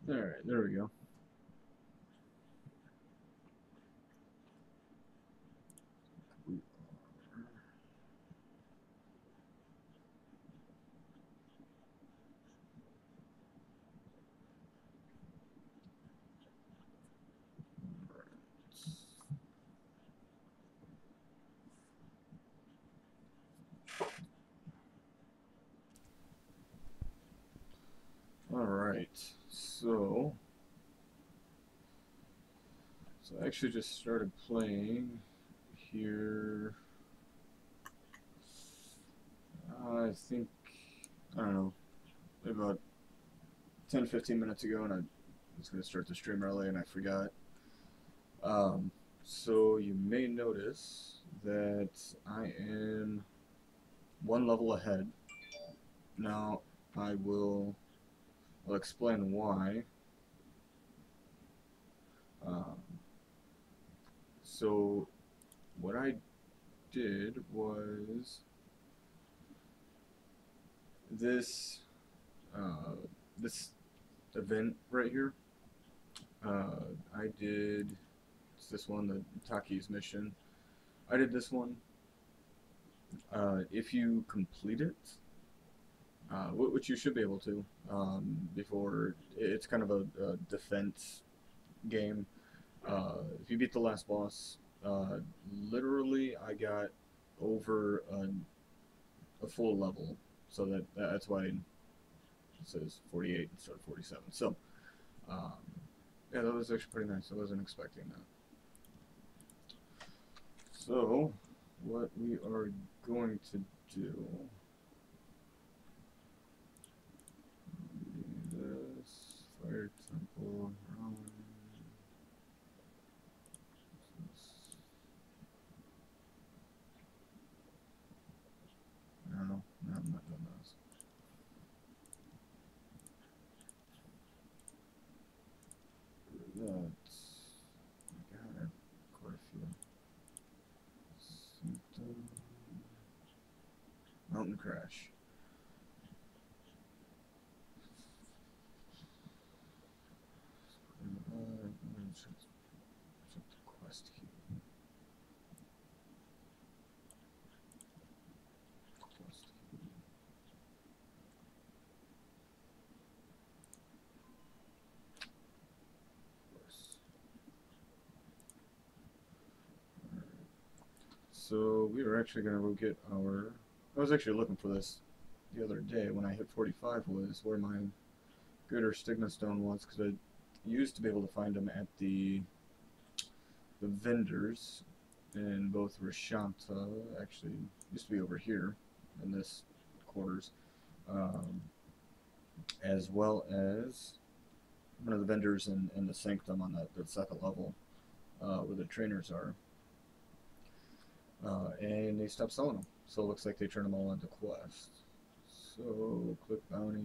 Alright, there we go. Alright, so I actually just started playing here. I think, I don't know, about 10-15 minutes ago, and I was going to start the stream early and I forgot. Um, so you may notice that I am one level ahead. Now, I'll explain why. Um, so what I did was this uh, this event right here. I did it's this one, the Taki's mission. I did this one. If you complete it, which you should be able to, before it's kind of a defense game. If you beat the last boss, literally I got over a full level, so that's why it says 48 instead of 47. So, um, yeah, that was actually pretty nice. I wasn't expecting that. So, what we are going to do, this fire temple run. No, I'm not doing those. That's, I got quite a few. Symptom. Mountain crash. Check the quest key. Quest key. So we were actually going to go get our... I was actually looking for this the other day when I hit 45 was where my greater Stigma Stone was, because I used to be able to find them at the vendors in both Rashanta, actually used to be over here in this quarters, um, as well as one of the vendors in the Sanctum on that second level, where the trainers are. And they stopped selling them. So it looks like they turned them all into quests. So, click bounty.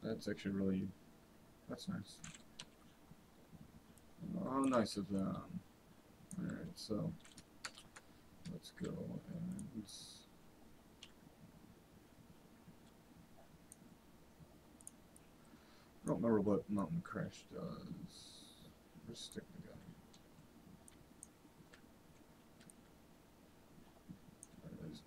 That's actually really, that's nice. How nice of them. Alright, so, let's go and... I don't remember what Mountain Crash does. Let's stick the gun. There it is.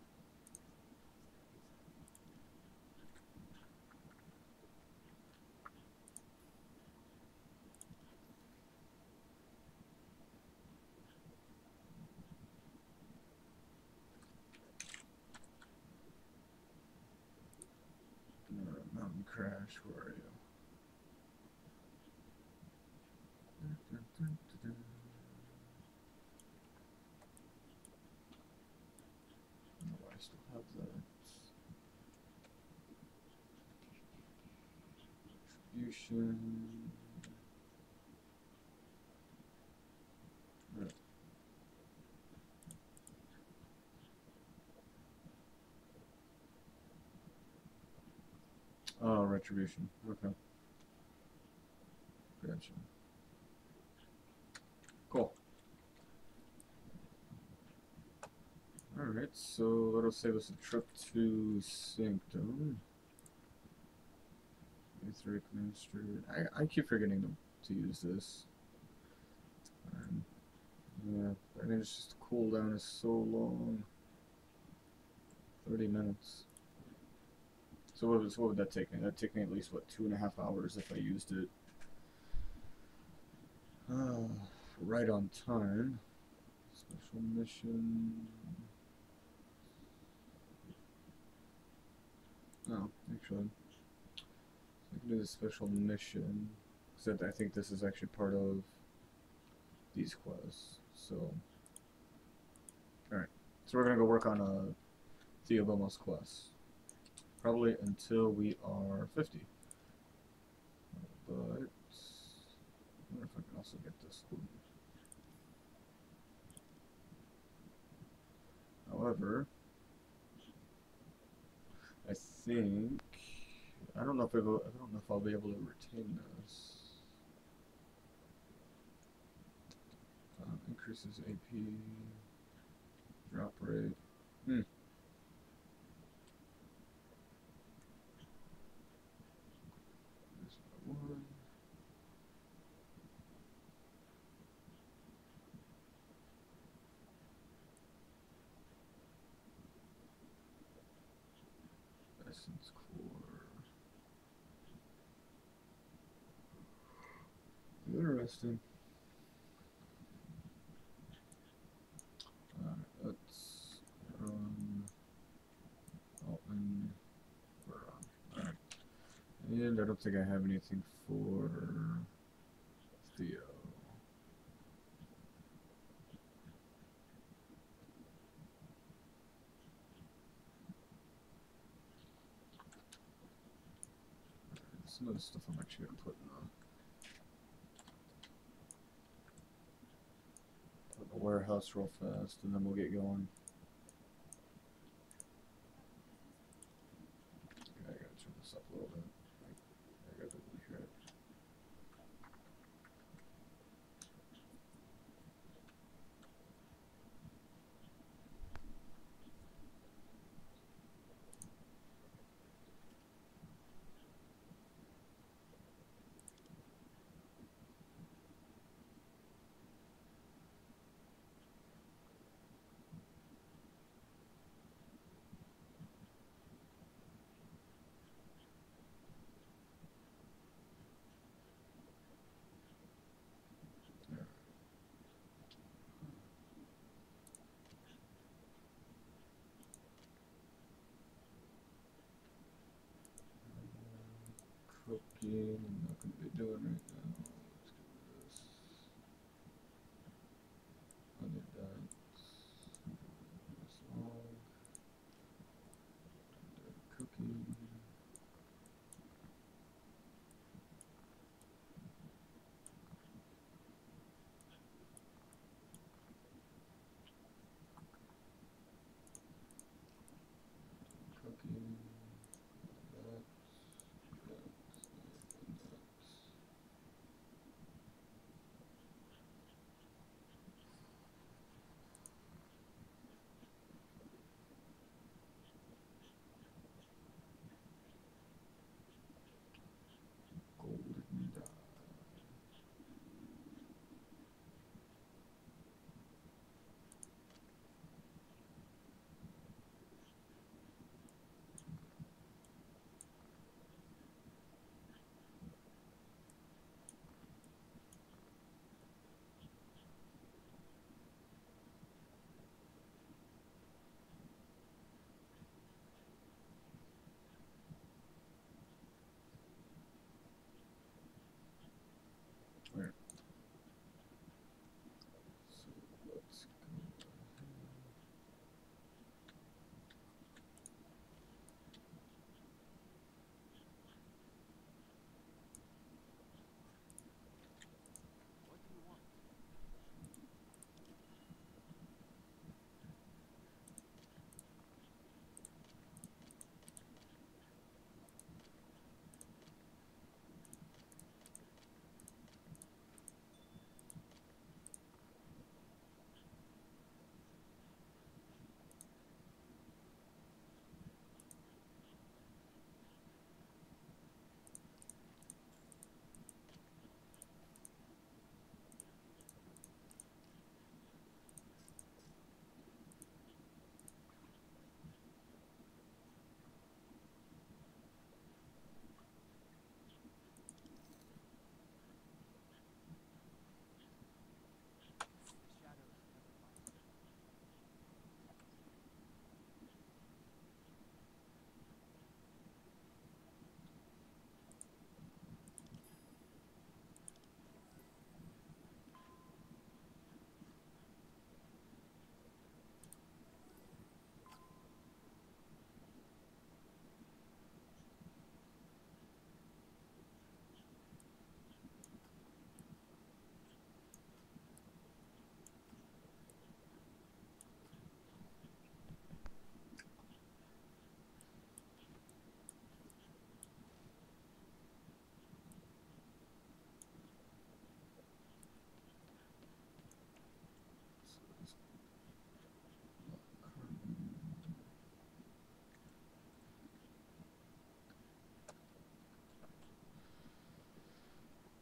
Mountain Crash, where are you? Oh, I still have that. Distribution. Right. Oh, Retribution. Okay. Gotcha. Cool. Alright, so that'll save us a trip to Sanctum. Aetheric Mastered. I keep forgetting to use this. Yeah, I mean, it's just the cooldown is so long. 30 minutes. So what would that take me? That'd take me at least, what, 2.5 hours if I used it right on time. Special mission. Oh, actually, I can do the special mission. Except I think this is actually part of these quests. So, alright. So we're gonna go work on Theobomo's quest. Probably until we are 50. But I wonder if I can also get this one. However, I think I don't know if I'll be able to retain this. Increases AP, drop rate. There's one. Essence core. Interesting. Let's run Altman. Alright. And I don't think I have anything for Theo. Some of the stuff I'm actually gonna put in the warehouse real fast, and then we'll get going. Okay, I gotta turn this up a little bit. I gotta hear it. Cooking, I'm not gonna be doing right now. Let's do this. I need that. This log. Cooking. Cooking. That.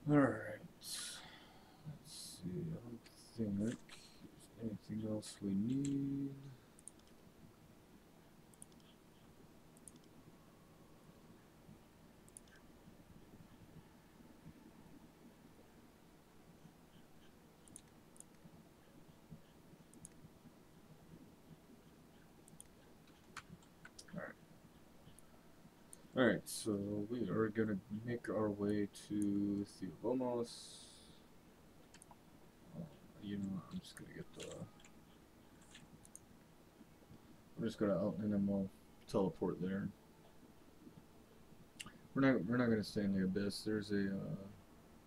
Alright. Let's see. I don't think there's anything else we need. Alright, so we are gonna make our way to Theobomos. You know what, I'm just gonna get the... We're just gonna out and then we'll teleport there. We're not gonna stay in the abyss. There's a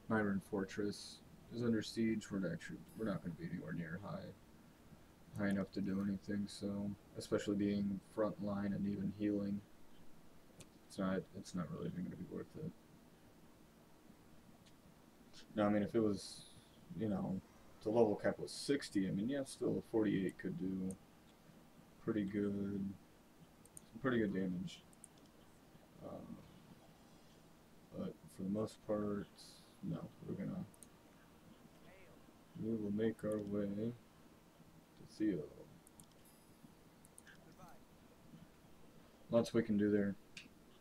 Myron fortress is under siege. We're not gonna be anywhere near high enough to do anything. So especially being front line and even healing, it's not really even gonna be worth it. No, I mean if it was, you know, the level cap was 60. I mean yeah, still 48 could do pretty good, some pretty good damage. But for the most part, no, we will make our way to Theo. Lots we can do there.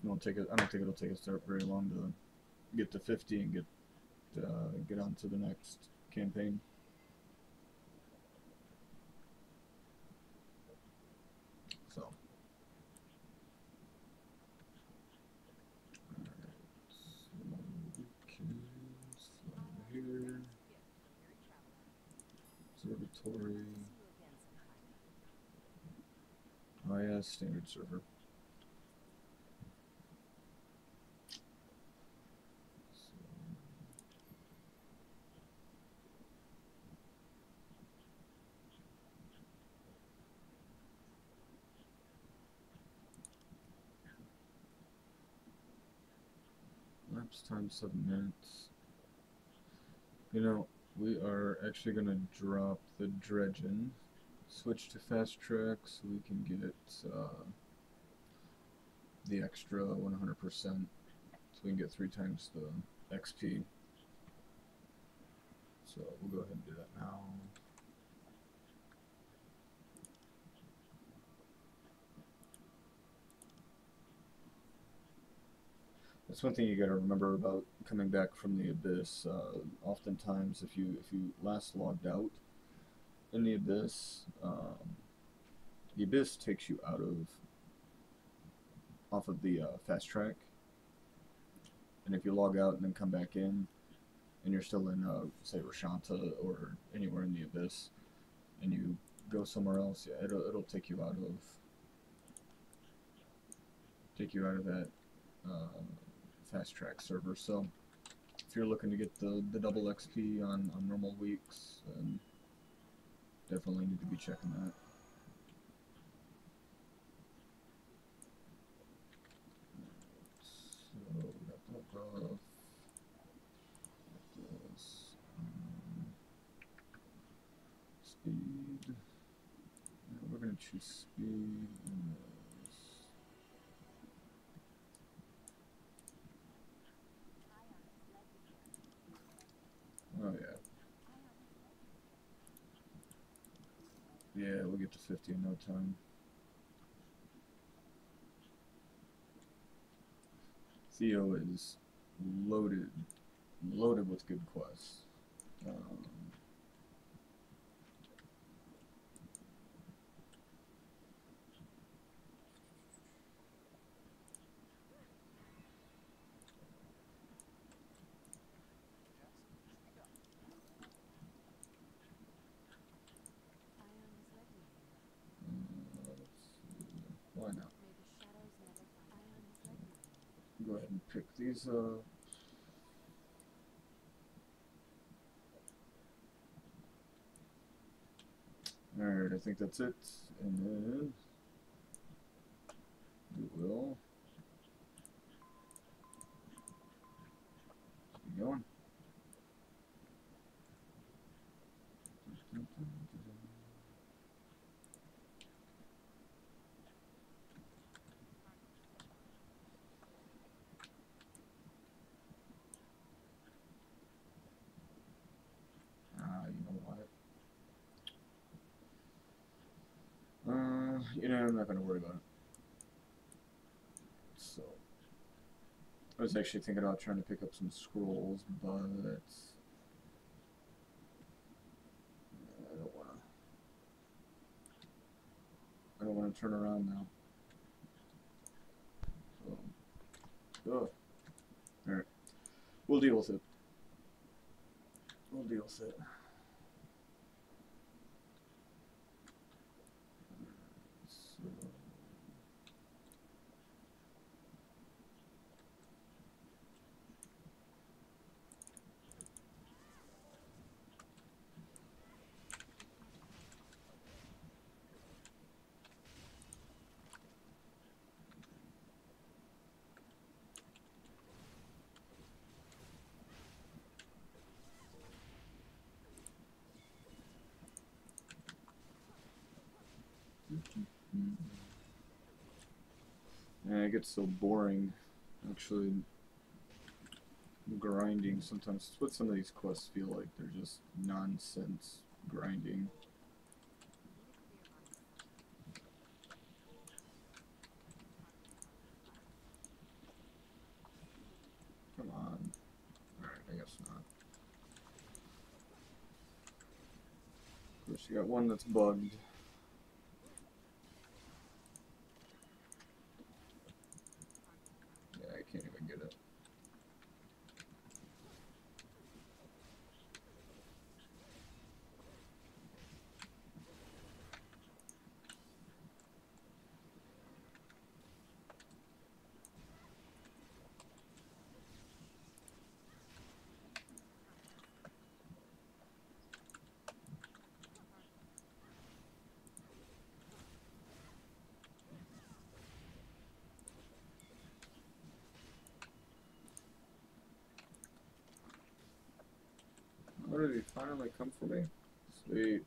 I don't think it'll take us very long to get to 50 and get on to the next campaign. So. Here. Observatory. Oh yeah, standard server. Lapse time 7 minutes. You know, we are actually going to drop the dredging, switch to fast track so we can get the extra 100%, so we can get 3 times the XP. So we'll go ahead and do that now. That's one thing you got to remember about coming back from the abyss. Oftentimes, if you last logged out in the abyss takes you off of the fast track, and if you log out and then come back in, and you're still in say Rashanta or anywhere in the abyss, and you go somewhere else, yeah, it'll take you out of that fast track server. So if you're looking to get the double XP on normal weeks, then definitely need to be checking that. So we got that buff. Speed. Yeah, we're gonna choose speed. Oh yeah. Yeah, we'll get to 50 in no time. Theo is loaded with good quests. Why not? Go ahead and pick these up. Alright, I think that's it. And then we will keep going. I'm not gonna worry about it. So, I was actually thinking about trying to pick up some scrolls, but I don't wanna. I don't wanna turn around now. So, ugh. All right, we'll deal with it. We'll deal with it. So. Yeah, it gets so boring, actually, grinding sometimes. That's what some of these quests feel like. They're just nonsense grinding. Come on. Alright, I guess not. Of course, you got one that's bugged. Yeah, I can't even get it. Oh, did he finally come for me? Sweet.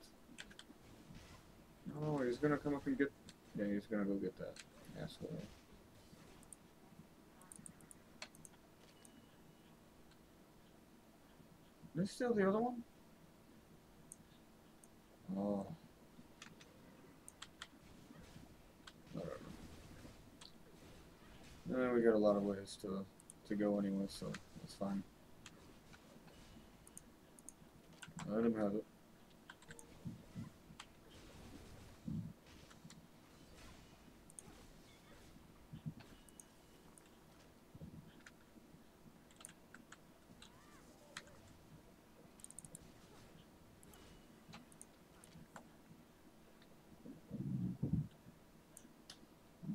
Oh, he's gonna come up and get... Yeah, he's gonna go get that asshole. Did I steal the other one? Oh. Whatever. We got a lot of ways to go anyway, so that's fine. Let him have it.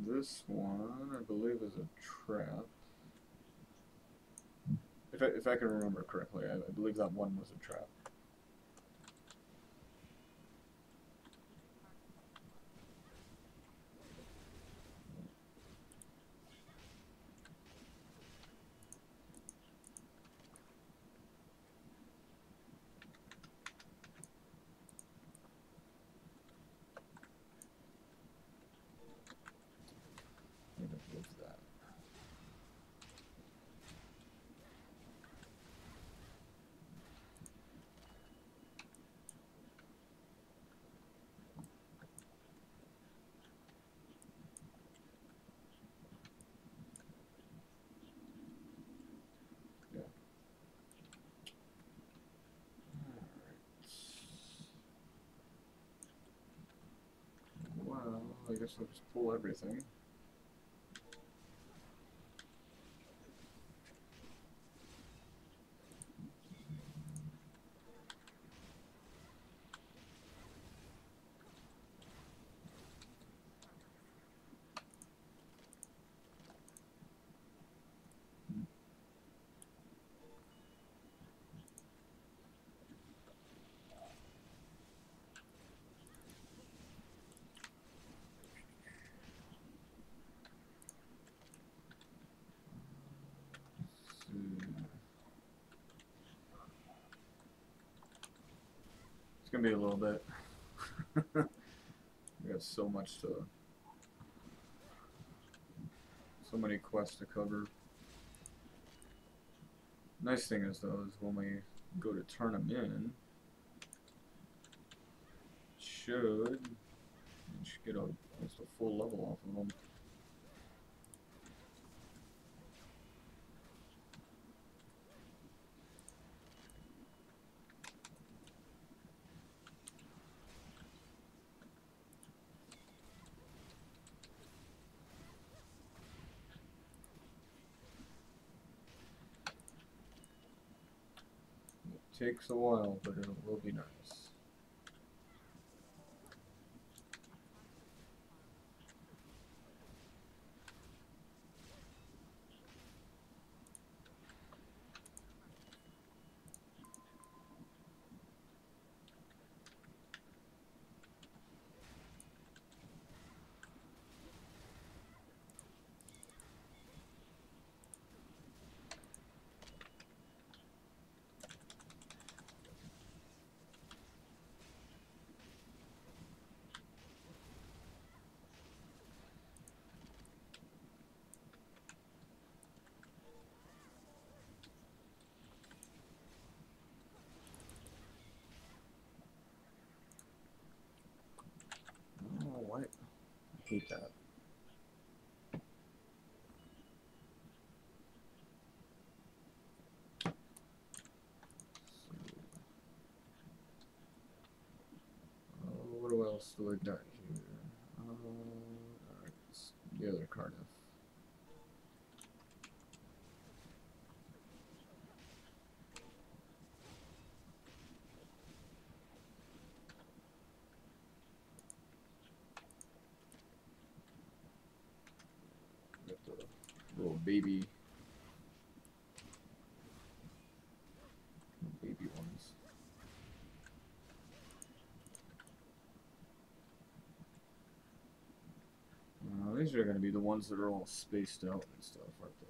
This one, I believe, is a trap. If I can remember correctly, I believe that one was a trap. I'm gonna move that. Yeah. Alright. Well, I guess I'll just pull everything. It's gonna be a little bit. We got so many quests to cover. Nice thing is though, is when we go to turn them in, should Should get almost a full level off of them. It takes a while, but it will be nice. Oh, what? I hate that. What else do I got here? Alright, the other Cardiff. Got the little baby ones. These are going to be the ones that are all spaced out and stuff, aren't they?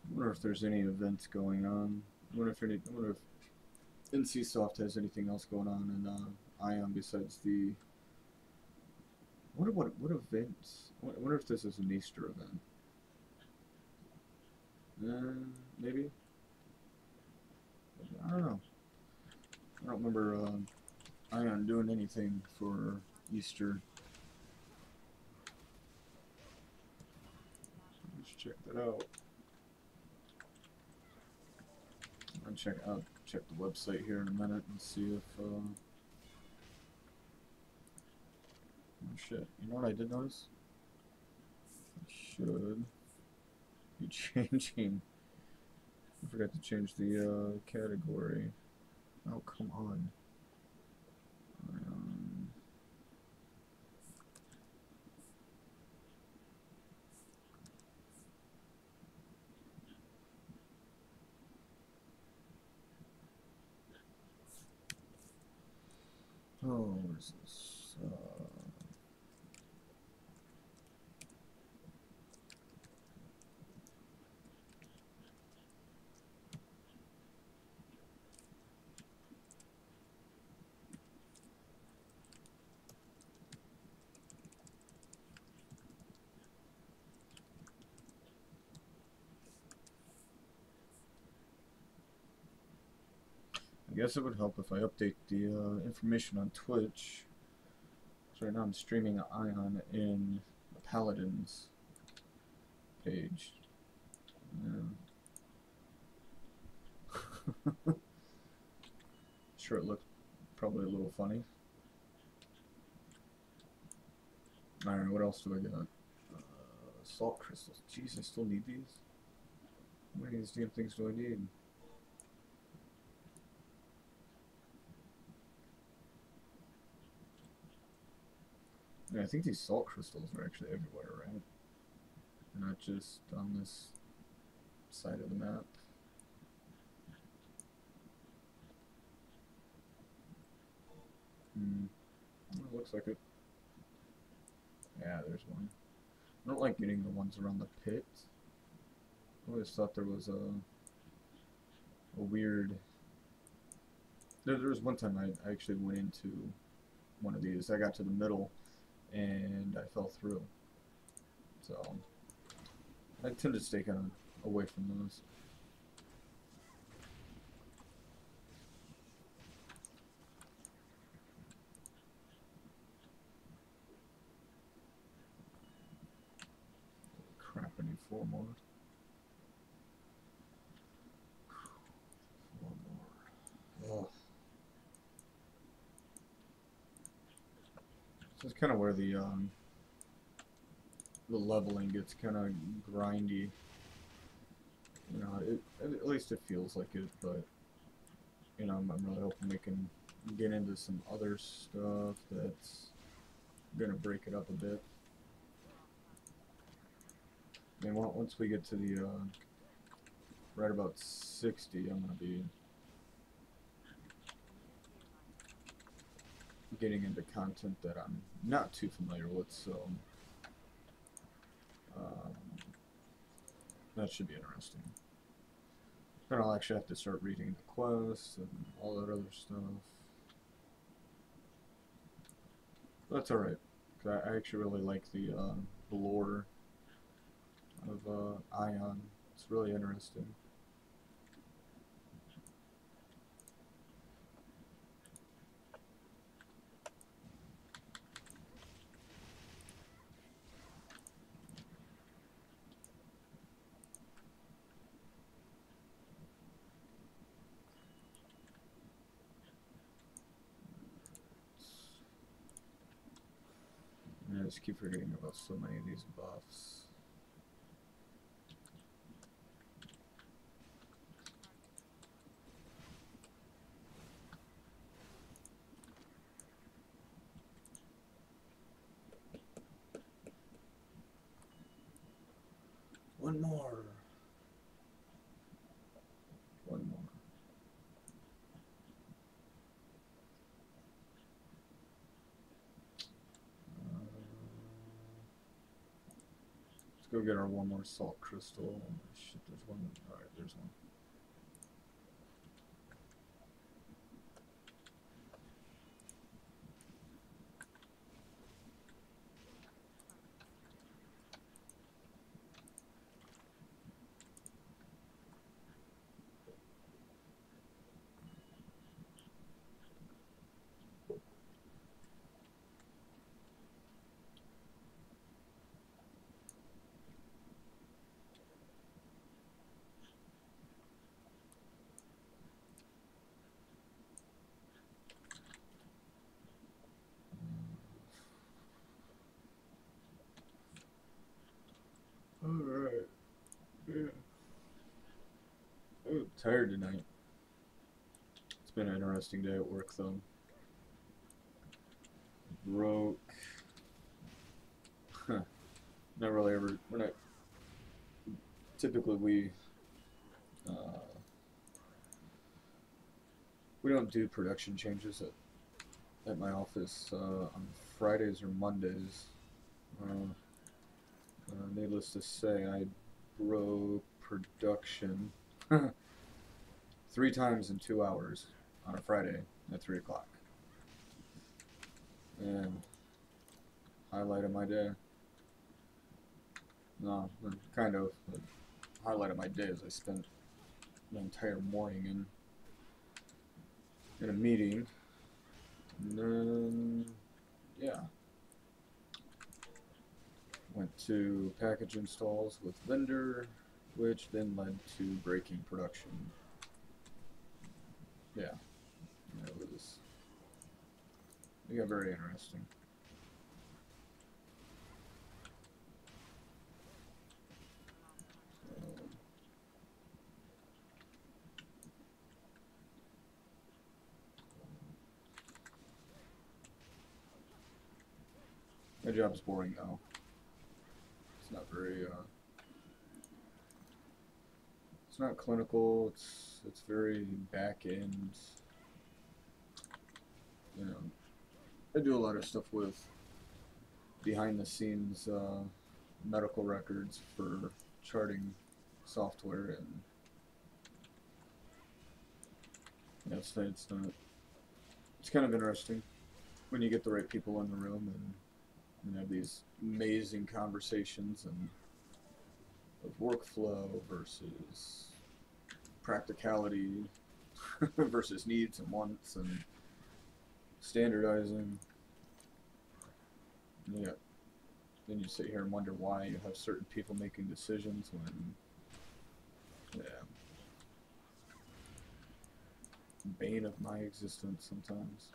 I wonder if there's any events going on. I wonder if NCSoft has anything else going on in Aion besides the. What events? I wonder if this is an Easter event. Maybe. I don't know. I don't remember Aion doing anything for Easter. Let's check that out. I'll check the website here in a minute and see if oh shit. You know what I did notice? I should be changing. I forgot to change the category. Oh, come on. Oh, what is this? I guess it would help if I update the information on Twitch. So right now I'm streaming Aion in the Paladins page. Yeah. Sure, it looked probably a little funny. Alright, what else do I got? Salt crystals. Jeez, I still need these? How many of these damn things do I need? Yeah, I think these salt crystals are actually everywhere, right? They're not just on this side of the map. Hmm. Well, looks like it. Yeah, there's one. I don't like getting the ones around the pit. I always thought there was a weird... There was one time I actually went into one of these. I got to the middle and I fell through. So I tend to stay kind of away from those. Crap, I need 4 more. 4 more. Ugh. This is kind of where the leveling gets kind of grindy. You know, at least it feels like it, but you know, I'm really hoping we can get into some other stuff that's gonna break it up a bit. I mean, once we get to the right about 60, I'm gonna be getting into content that I'm not too familiar with, so um, that should be interesting. Then I'll actually have to start reading the quests and all that other stuff. That's alright, because I actually really like the lore of Aion. It's really interesting. I just keep forgetting about so many of these buffs. One more. One more. Let's go get our one more salt crystal. Shit, there's one. Alright, there's one. Alright. Yeah. I'm tired tonight. It's been an interesting day at work, though. Broke. Huh. Not really ever. We're not. Typically, uh, we don't do production changes at my office on Fridays or Mondays. Needless to say, I broke production 3 times in 2 hours on a Friday at 3 o'clock. And highlight of my day. No, kind of. The highlight of my day is I spent the entire morning in a meeting. And then, yeah. Went to package installs with vendor, which then led to breaking production. Yeah, it got very interesting. My job's boring though. It's not very. It's not clinical. It's very back end. You know, I do a lot of stuff with behind the scenes medical records for charting software, and yeah, it's not. It's kind of interesting when you get the right people in the room and have these amazing conversations and of workflow versus practicality versus needs and wants and standardizing. And yeah, then you sit here and wonder why you have certain people making decisions when, yeah, bane of my existence sometimes.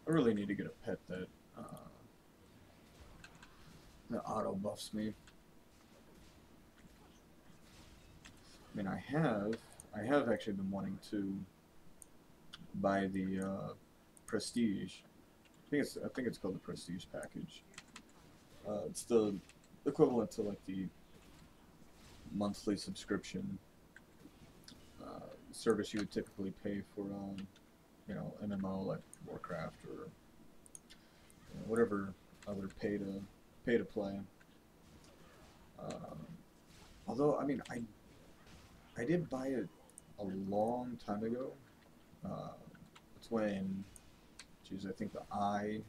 I really need to get a pet that auto buffs me. I mean, I have actually been wanting to buy the Prestige. I think it's called the Prestige package. It's the equivalent to like the monthly subscription service you would typically pay for, you know, MMO like Warcraft or you know, whatever other pay to play. Um, Although, I mean, I did buy it a long time ago. Uh, it's when, geez, I think the Eye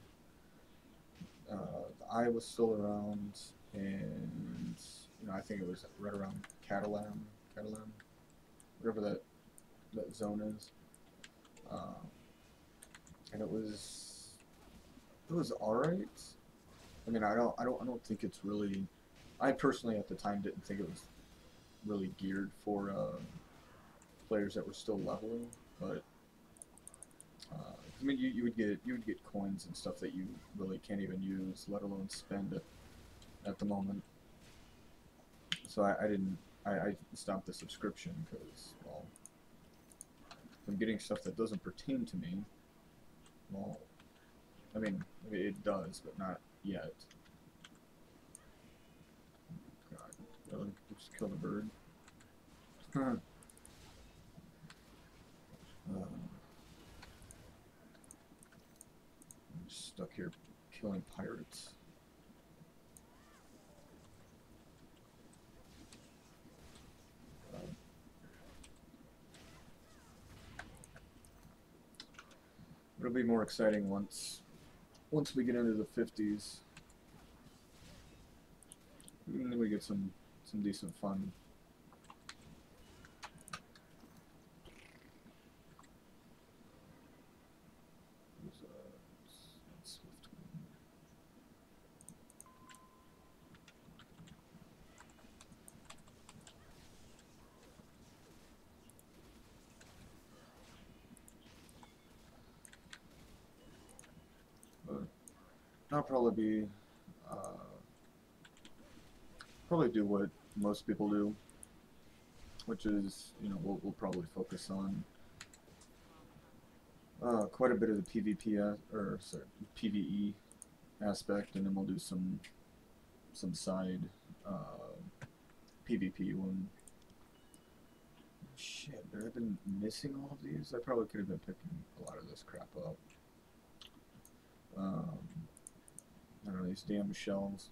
was still around, and you know, I think it was right around Catalan, whatever that zone is. Um, and it was all right. I mean, I don't think it's really. I personally at the time didn't think it was really geared for players that were still leveling, but I mean, you would get coins and stuff that you really can't even use, let alone spend at the moment. So I stopped the subscription because, well, if I'm getting stuff that doesn't pertain to me, well, I mean it does, but not yet. God, really? Just kill the bird. I'm stuck here killing pirates. It'll be more exciting once we get into the 50s. And then we get some decent fun. But I'll probably do what most people do, which is, you know, we'll probably focus on quite a bit of the PvE aspect, and then we'll do some side PvP one. Shit, I've been missing all of these. I probably could have been picking a lot of this crap up. I don't know, these damn shells.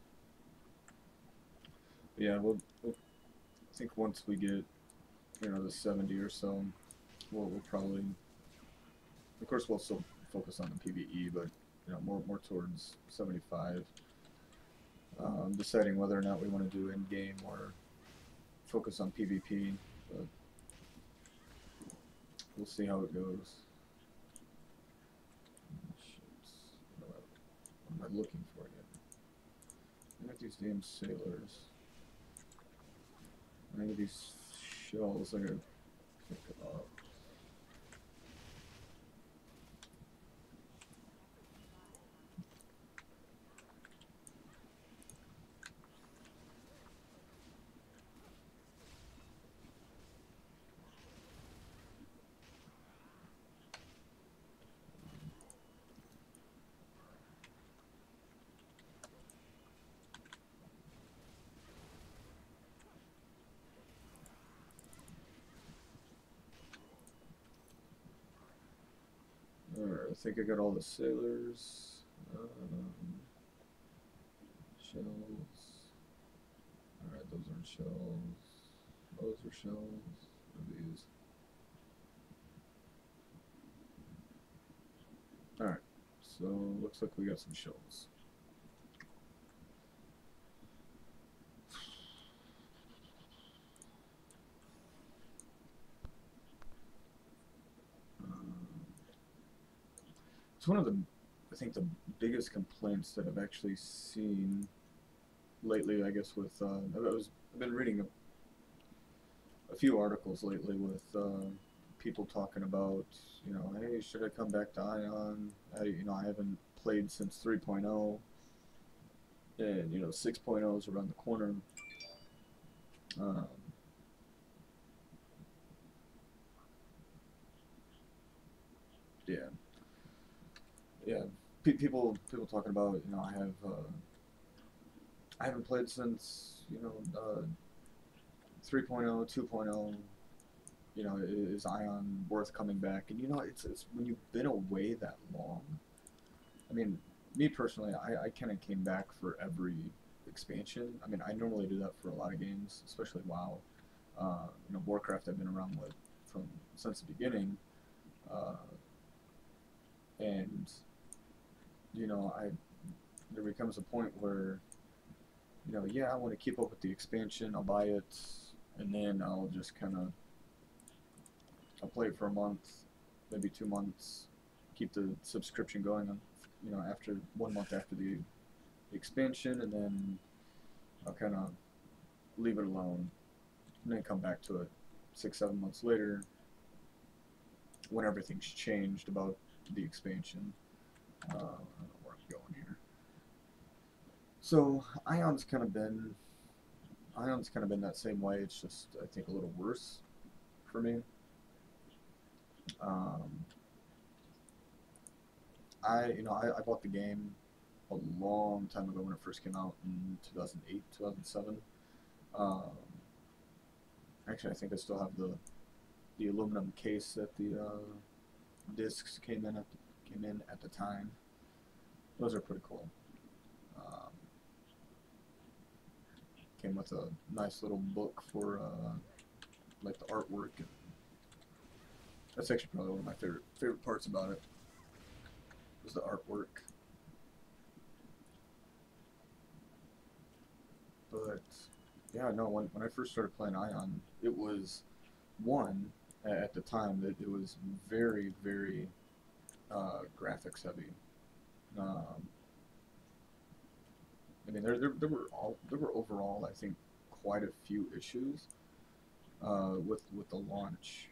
But yeah, I think once we get, you know, the 70 or so, we'll probably, of course, we'll still focus on the PvE, but you know, more towards 75. Deciding whether or not we want to do in game or focus on PvP, but we'll see how it goes. What am I looking for again? I got these damn sailors. I got these shells I gotta pick up. think I got all the sailors. Shells. Alright, those aren't shells. Those are shells. What are these? Alright, so looks like we got some shells. It's one of the, I think, the biggest complaints that I've actually seen lately, I guess, with, I've been reading a few articles lately with people talking about, hey, should I come back to Aion? I haven't played since 3.0, and 6.0 is around the corner. Um, yeah, yeah. People talking about, I haven't played since 3.0, 2.0. Is Aion worth coming back? And it's when you've been away that long. I mean, me personally, I kind of came back for every expansion. I mean, I normally do that for a lot of games, especially WoW. Warcraft I've been around with from since the beginning, uh, and I there becomes a point where yeah, I want to keep up with the expansion. I'll buy it, and then I'll just I'll play it for a month, maybe 2 months, keep the subscription going on, after 1 month after the expansion, and then I'll kind of leave it alone, and then come back to it 6, 7 months later when everything's changed about the expansion. I don't know where I'm going here. So Ion's kind of been that same way. It's just, I think, a little worse for me. Um, I bought the game a long time ago when it first came out in 2008, 2007. Um, Actually, I think I still have the aluminum case that the discs came in at the time. Those are pretty cool. Um, Came with a nice little book for like the artwork. And that's actually probably one of my favorite parts about it was the artwork. But yeah, no, when I first started playing Aion, it was one at the time that it was very, very graphics heavy. Um, I mean, there were overall, I think, quite a few issues with the launch.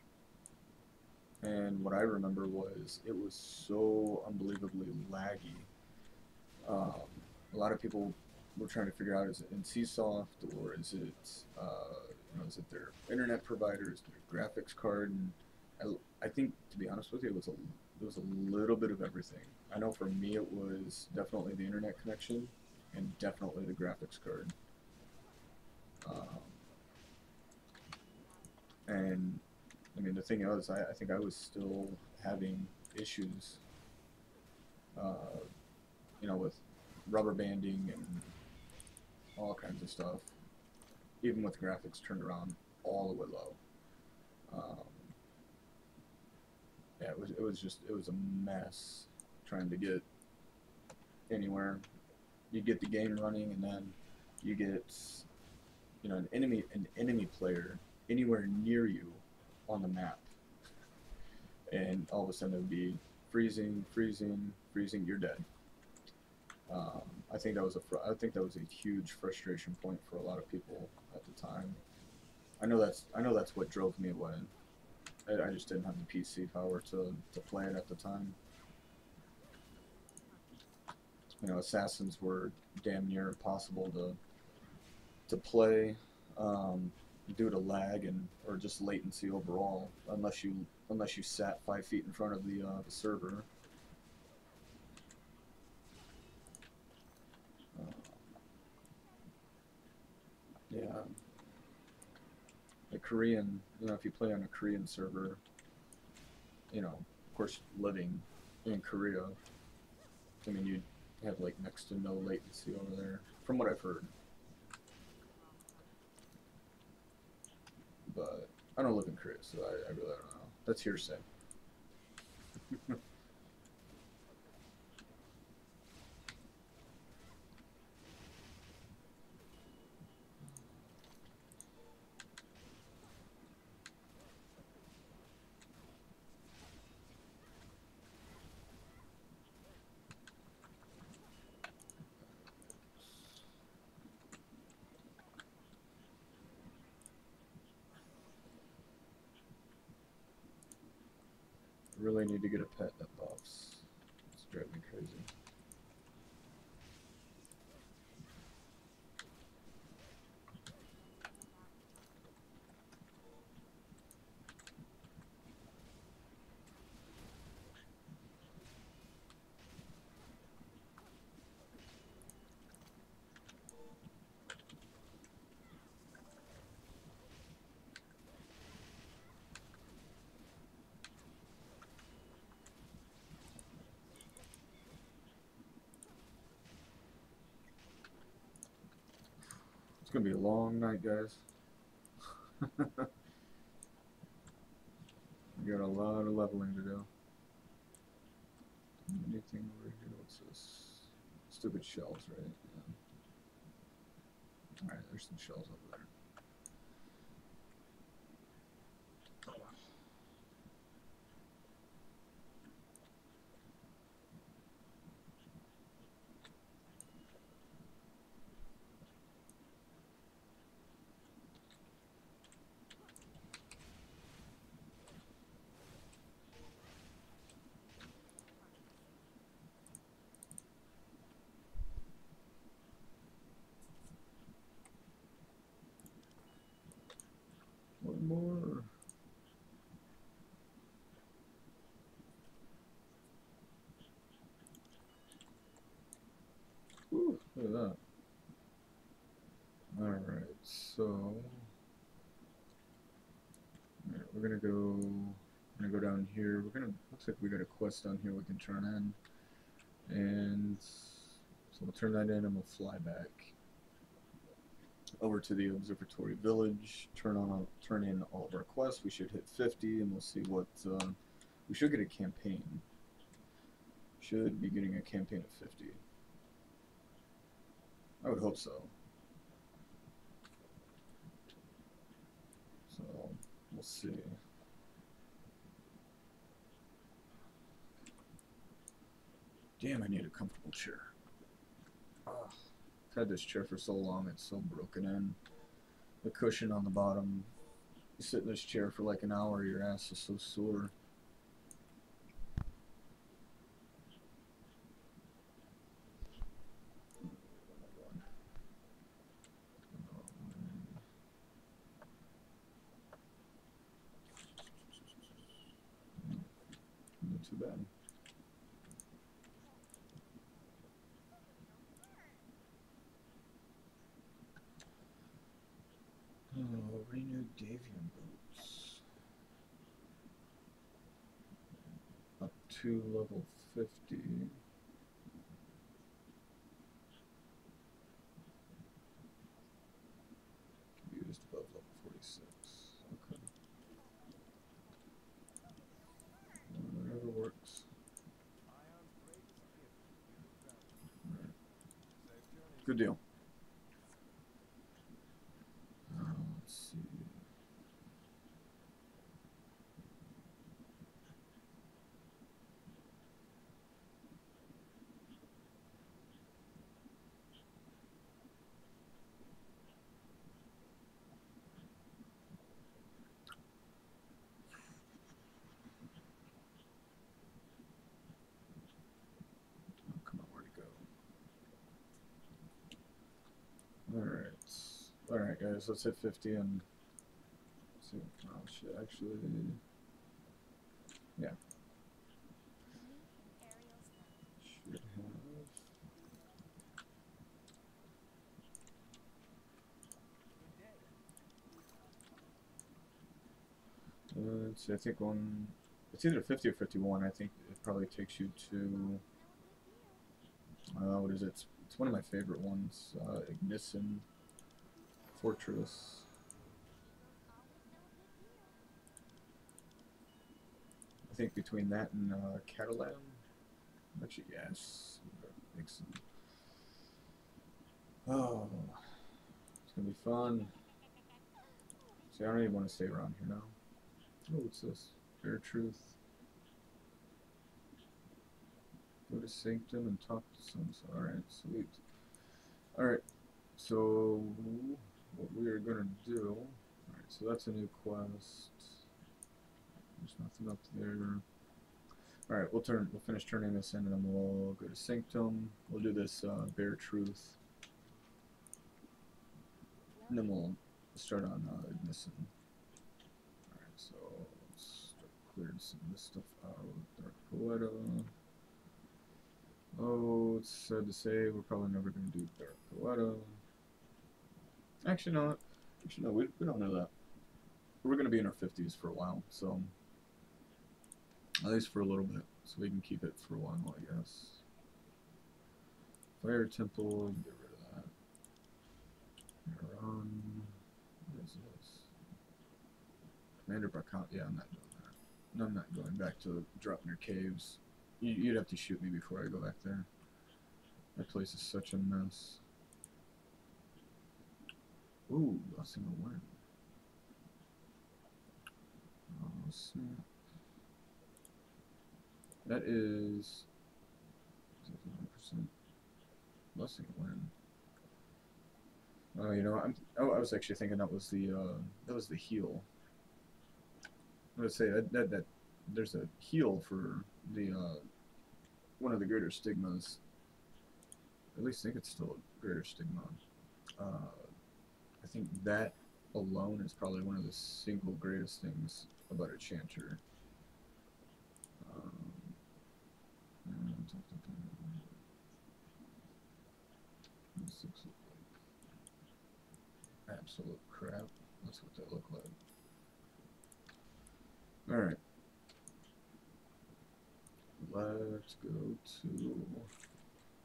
And what I remember was it was so unbelievably laggy. Um, a lot of people were trying to figure out, is it NCSoft, or is it is it their internet provider, is it their graphics card? And I think, to be honest with you, it was a little bit of everything. I know for me it was definitely the internet connection and definitely the graphics card. Um, and I mean, the thing is, I think I was still having issues, uh, with rubber banding and all kinds of stuff, even with graphics turned around all the way low. Um, yeah, it was a mess trying to get anywhere. You get the game running, and then you get an enemy player anywhere near you on the map, and all of a sudden it would be freezing, freezing, freezing. You're dead. Um, I think that was a huge frustration point for a lot of people at the time. I know that's what drove me away. I just didn't have the PC power to play it at the time. Assassins were damn near impossible to play um, due to lag and or just latency overall, unless you sat 5 feet in front of the server. Uh, yeah, the Korean, if you play on a Korean server, of course, living in Korea. I mean, you'd have like next to no latency over there, from what I've heard. But I don't live in Korea, so I really don't know. That's hearsay. I really need to get a pet that buffs. It's driving me crazy. It's gonna be a long night, guys. We got a lot of leveling to do. Anything over here? What's this? Stupid shells, right? Yeah. Alright, there's some shells over there. One more. Whew, look at that. Alright, so we're gonna go down here. Looks like we got a quest down here we can turn in. And so we'll turn that in and we'll fly back over to the observatory village, turn in all of our quests. We should hit 50 and we'll see what we should get a campaign. Should be getting a campaign of 50. I would hope so. So we'll see. Damn, I need a comfortable chair. Ugh. I've had this chair for so long, it's so broken in. The cushion on the bottom. You sit in this chair for like an hour, your ass is so sore. Not too bad. Oh, renewed Davian boots. Up to level 50. Used above level 46. Okay. Whatever works. Right. Good deal. Let's see. Oh, come on, where'd it go? Alright, guys, let's hit 50 and see. Oh shit, actually, yeah. Should have. Let's see, I think one. It's either 50 or 51. I think it probably takes you to what is it? It's one of my favorite ones. Inggison Fortress. I think between that and Catalan. Actually, yes. Inggison. Oh, it's gonna be fun. See, I don't even want to stay around here now. Oh, what's this? Bare Truth. Go to Sanctum and talk to some. Alright, sweet. Alright, so what we are gonna do. Alright, so that's a new quest. There's nothing up there. Alright, we'll finish turning this in and then we'll go to Sanctum. We'll do this Bare Truth. And then we'll start on Inggison. Alright, so let's start clearing some of this stuff out. Dark Poeta. Oh, it's sad to say we're probably never going to do Dark Poeta. Actually, no. Actually, no, we don't know that. We're going to be in our 50s for a while, so at least for a little bit, so we can keep it for a while, I guess. Fire Temple, get rid of that. Aion, what is this? Commander Barcount, yeah, I'm not doing that. No, I'm not going back to Dropner Caves. You'd have to shoot me before I go back there. That place is such a mess. Ooh, lost in a win. Oh, snap. That is 100%. Blessing a win. Oh, you know, I was actually thinking that was the heal. I would say that there's a heal for the one of the greater stigmas. At least I think it's still a greater stigma. I think that alone is probably one of the single greatest things about a chanter. This looks like absolute crap. That's what they look like. Alright. Let's go to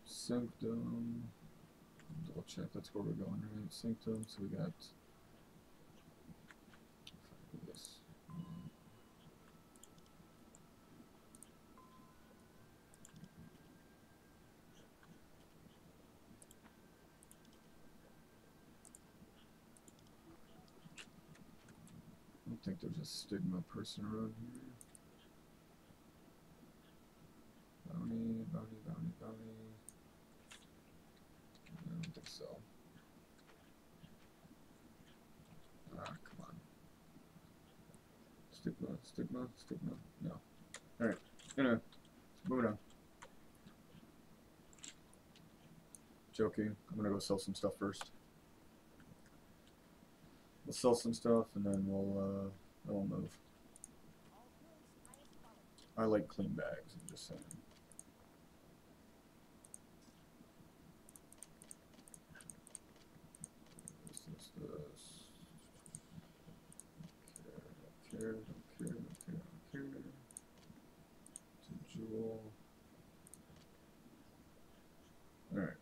Sanctum. Double check, that's where we're going, right? Sanctum, so we got this. I don't think there's a stigma person around here. Bounty, bounty, bounty, bounty. I don't think so. Ah, come on. Stigma, stigma, stigma. No. Alright. Anyway, moving on. Joking. I'm gonna go sell some stuff first. We'll sell some stuff and then we'll move. I like clean bags, I'm just saying. This. Don't care, don't care, don't care, don't care. It's a jewel. Alright.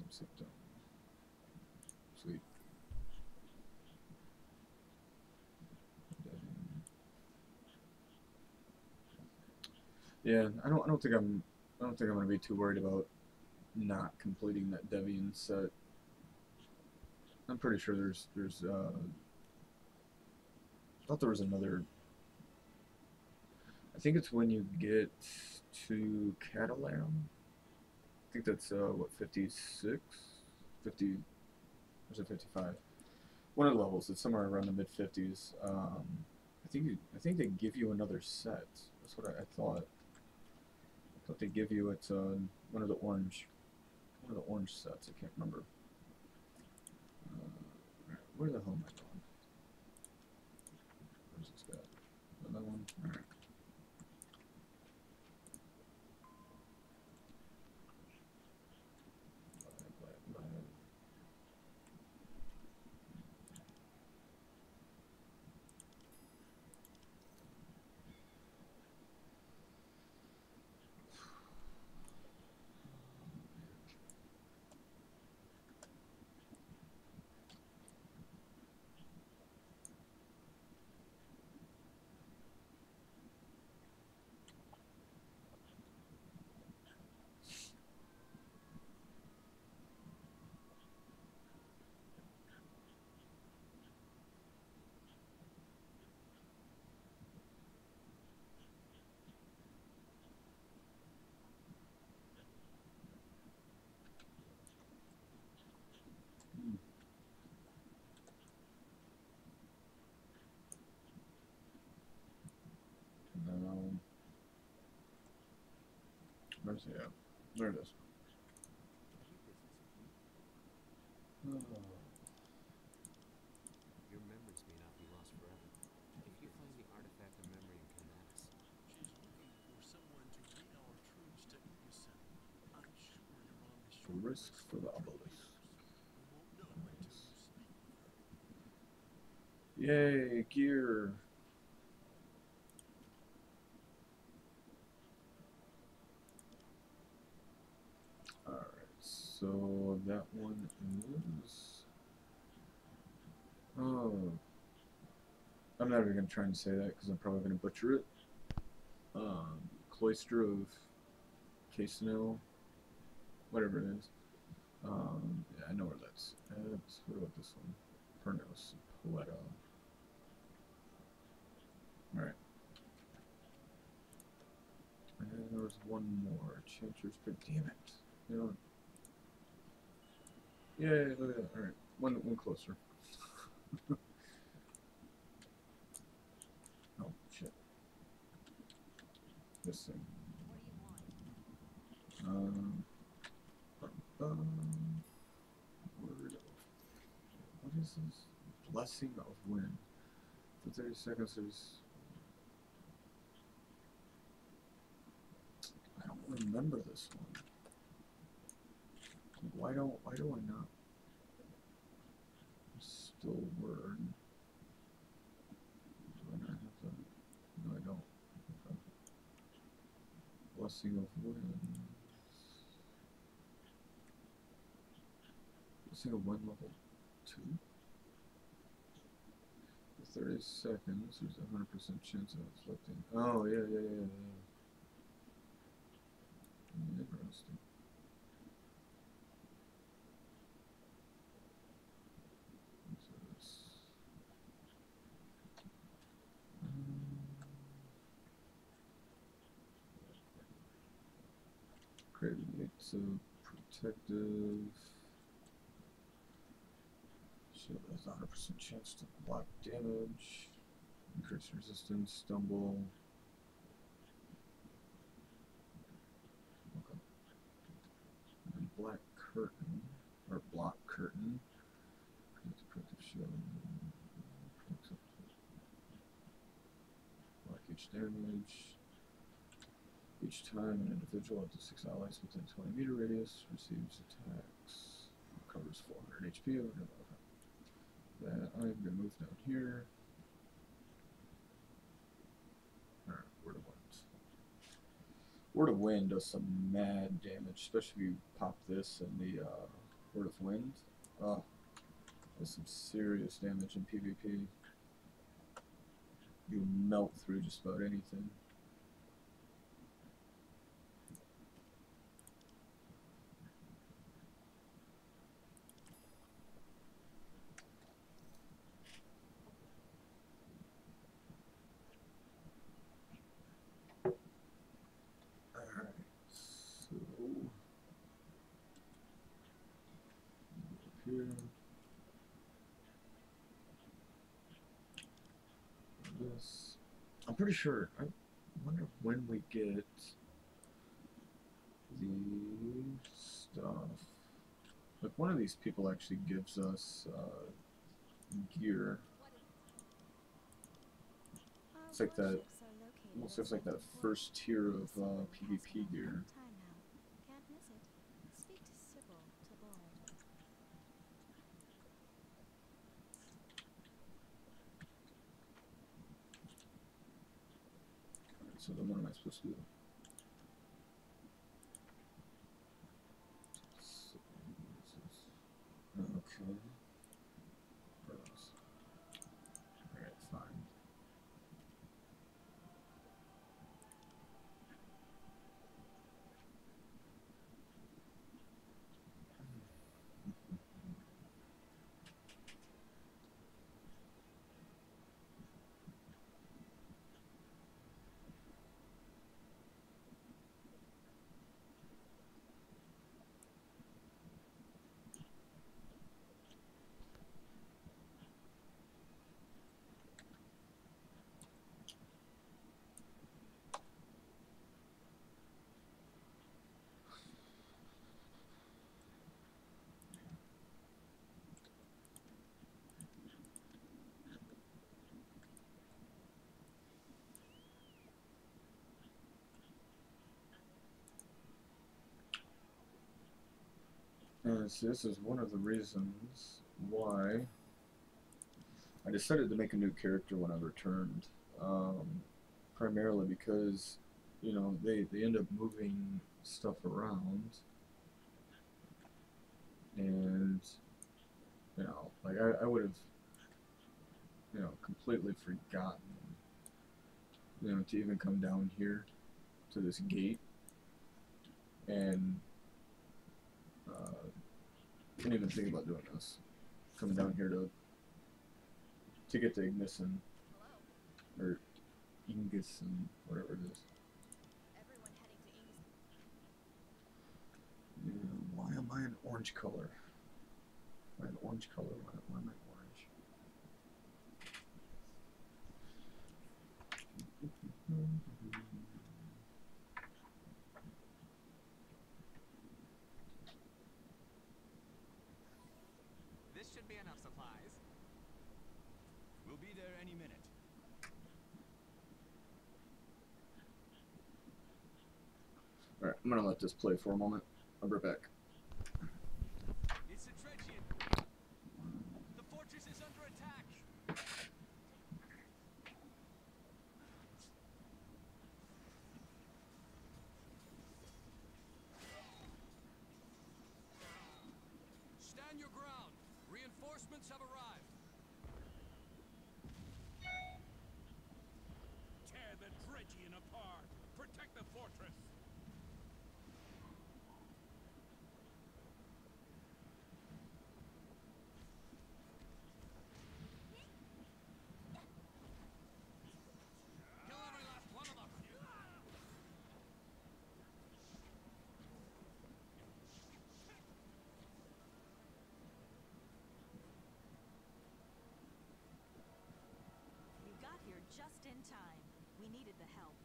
Sanctum. Sweet. Yeah, I don't think I'm gonna be too worried about not completing that Devian set. I'm pretty sure there's I thought there was another. I think it's when you get to Catalan. I think that's what, 56, 50, or is it 55? One of the levels. It's somewhere around the mid 50s. I think they give you another set. That's what I thought. I thought they give you it one of the orange sets. I can't remember. Where the hell am I going? Where's this guy? Another one. All right. Where's it at? There it is. Oh. Your memories may not be lost forever. If you find the artifact of memory in Candace. She's looking for someone to lead our troops to Inggison. I'm sure you're on the short Risk list for the of obelisk. We won't know until you speak with her. Yay, gear. Alright, so that one is... Oh. I'm not even going to try and say that because I'm probably going to butcher it. Cloister of Casanel. Whatever it is. Yeah, I know where that's at. What about this one? Pernos, Poeta. Alright. And there was one more. Chanters, but damn it. You know. Yay, look at that. Alright. One closer. Oh, shit. This thing. Word of... What is this? Blessing of Wind. For 30 seconds, there's... I don't remember this one. Why do I not? Still word. Do I not have that? No, I don't. Okay. Blessing of Wind. Blessing of Wind level 2? For 30 seconds, there's a 100% chance of inflicting. Oh, yeah. Interesting. Creates a protective. Shield has a 100% chance to block damage. Increase resistance, stumble. Okay. And black curtain, or block curtain. Creates a protective shield. Block each damage. Each time an individual up to 6 allies within 20 meter radius receives attacks. Covers 400 HP. That I'm going to move down here. Alright, Word of Wind. Word of Wind does some mad damage, especially if you pop this and the Word of Wind. Oh, does some serious damage in PvP. You melt through just about anything. Here. This. I'm pretty sure. I wonder when we get the stuff. Like one of these people actually gives us gear. It's like that. Almost looks like that first tier of PvP gear. So then what am I supposed to do? Okay. Alright, fine. And so this is one of the reasons why I decided to make a new character when I returned. Primarily because, you know, they end up moving stuff around, and, you know, like I would have, you know, completely forgotten, you know, to even come down here to this gate, and didn't even think about doing this. Coming down here to get to Inggison, or Inggison, whatever it is. Everyone heading to Inggison. Yeah, why am I an orange color? Am I an orange color? Why am I orange? This should be enough supplies. We'll be there any minute. Alright, I'm gonna let this play for a moment. I'll be right back. It's a Tregian. The fortress is under attack. Stand your ground. Reinforcements have arrived. Tear the Tregian apart. Protect the fortress. Kill every last one of them. We got here just in time. We needed the help.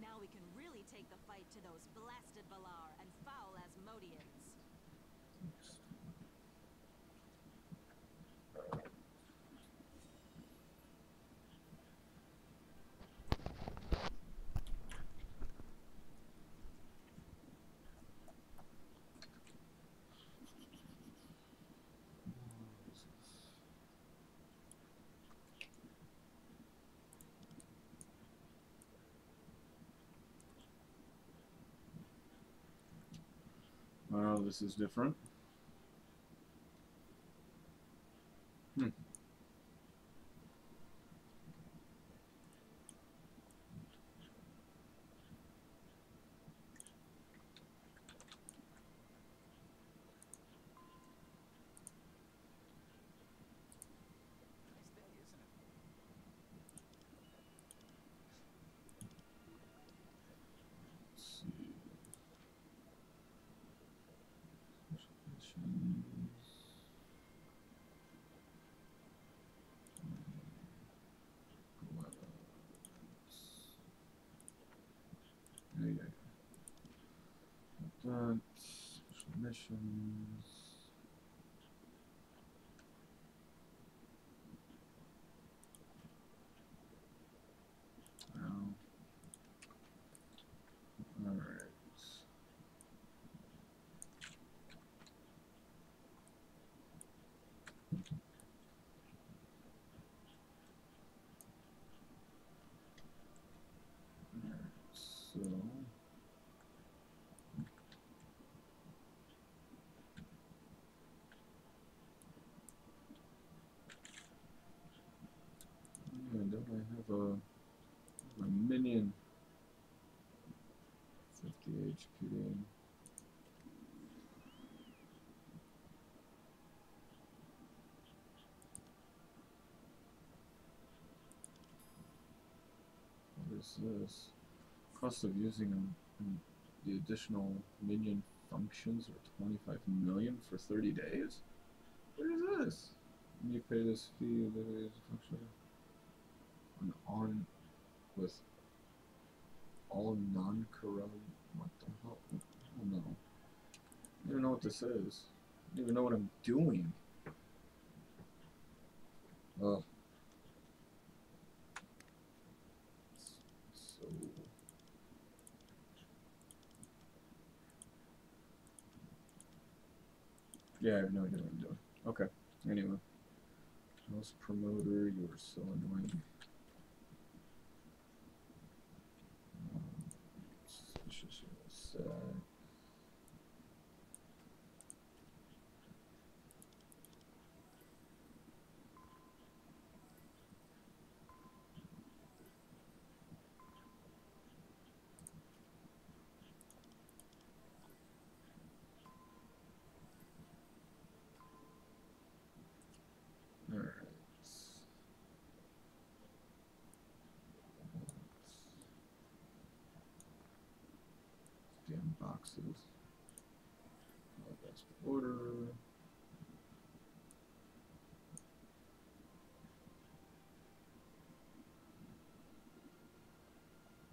Now we can really take the fight to those blasted Valar and foul Asmodeans. Well, this is different. Hmm. Nice day, isn't it? Let's see. Special missions. Yeah, yeah, yeah. That, special missions. Well, alright. So, yeah, don't I have a minion? 50 HP. What is this? Cost of using the additional minion functions are 25 million for 30 days? What is this? When you pay this fee, there is a function on with all non-corrupt. What the hell? Oh no. I don't even know what this is. I don't even know what I'm doing. Ugh. So. Yeah, I have no idea what I'm doing. Okay. Anyway. House promoter, you are so annoying. Suspicious, sad. Alright. Damn boxes. Oh, that's the order.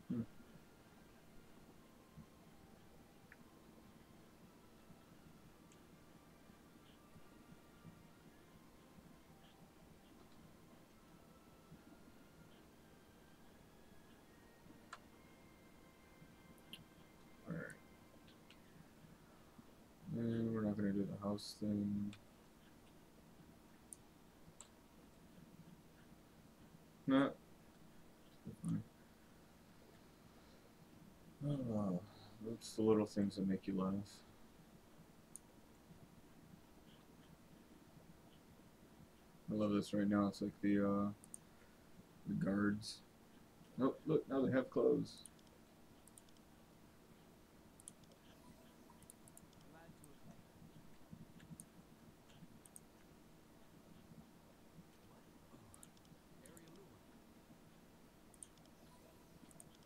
Hmm. Alright. And we're not gonna do the house thing. No. Fine. Oh, that's the little things that make you laugh. I love this right now. It's like the guards. Oh, look, now they have clothes. Glad to have helped. What? Oh, Area Lua.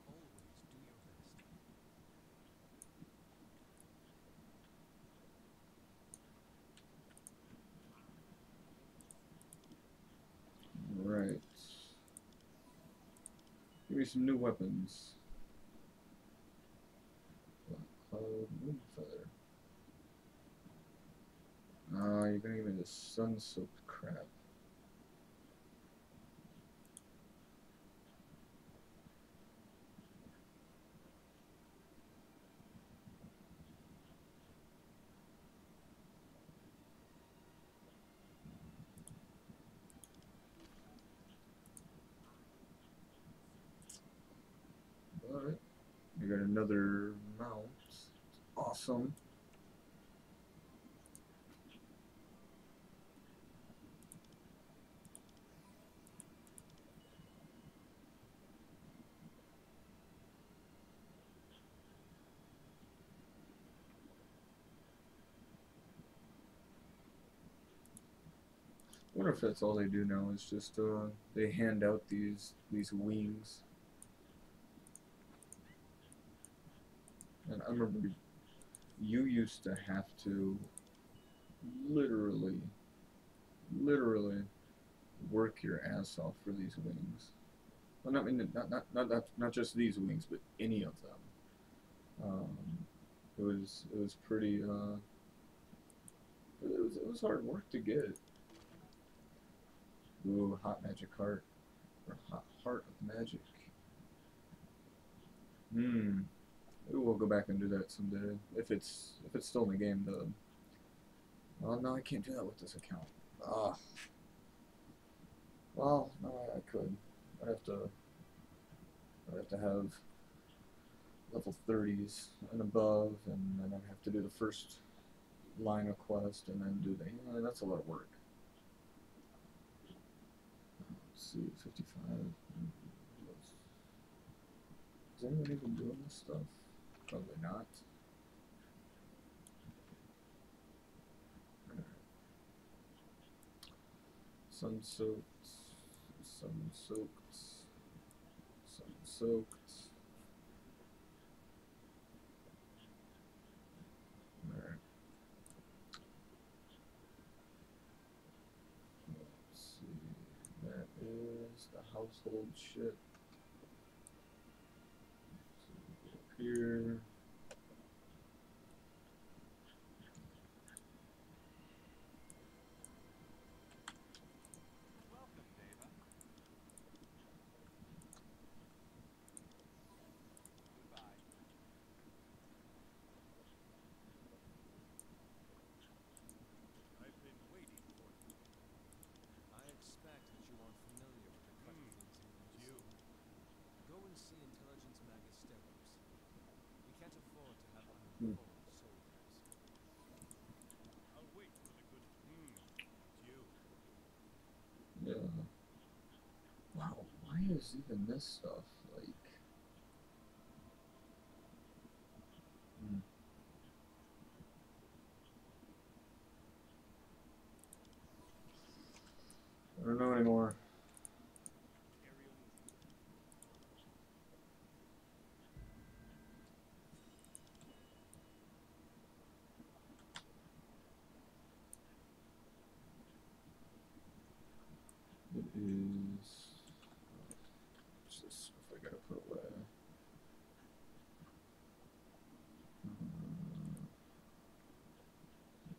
Always do your best. Right. Give me some new weapons. Black Cloud, Moon Feather. Ah, you're gonna give me this sun-soaked crap. Alright. You got another mount. Awesome. I wonder if that's all they do now is just they hand out these wings. And I remember you used to have to literally work your ass off for these wings. Well, not, I mean, not just these wings, but any of them. It was pretty it was hard work to get. Ooh, hot magic heart or hot heart of magic. Hmm. Maybe we'll go back and do that someday if it's still in the game. The well, no, I can't do that with this account. Ah. Well, no, I could. I'd have to. I'd have to have level 30s and above, and then I'd have to do the first line of quest, and then do the. Yeah, that's a lot of work. Let's see, 55. Is anyone even doing this stuff? Probably not. Sun soaked, sun soaked, sun soaked. Alright. Let's see. That is the household shit. So we go up here. Welcome, Deva. Goodbye. is even this stuff like? Hmm. I don't know anymore. It is. What's this stuff I gotta put away?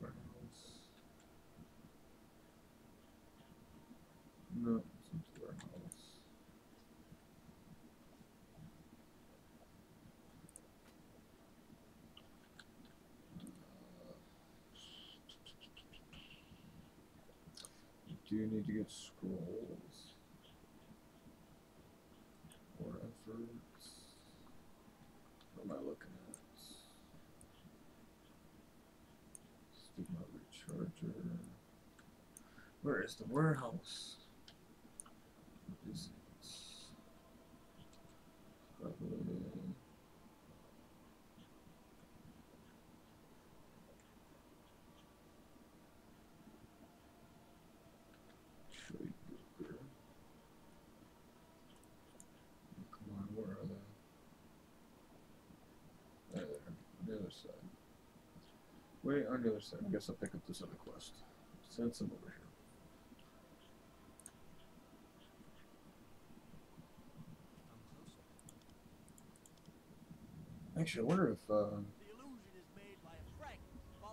Warehouse. No, it's not the warehouse. Do you need to get scrolls or efforts? What am I looking at? Stigma recharger. Where is the warehouse? What is it? Probably. Trade broker. Come on, where are they? There, on the other side. Wait, on the other side. I guess I'll pick up this other quest. Send some over here. Actually, I wonder if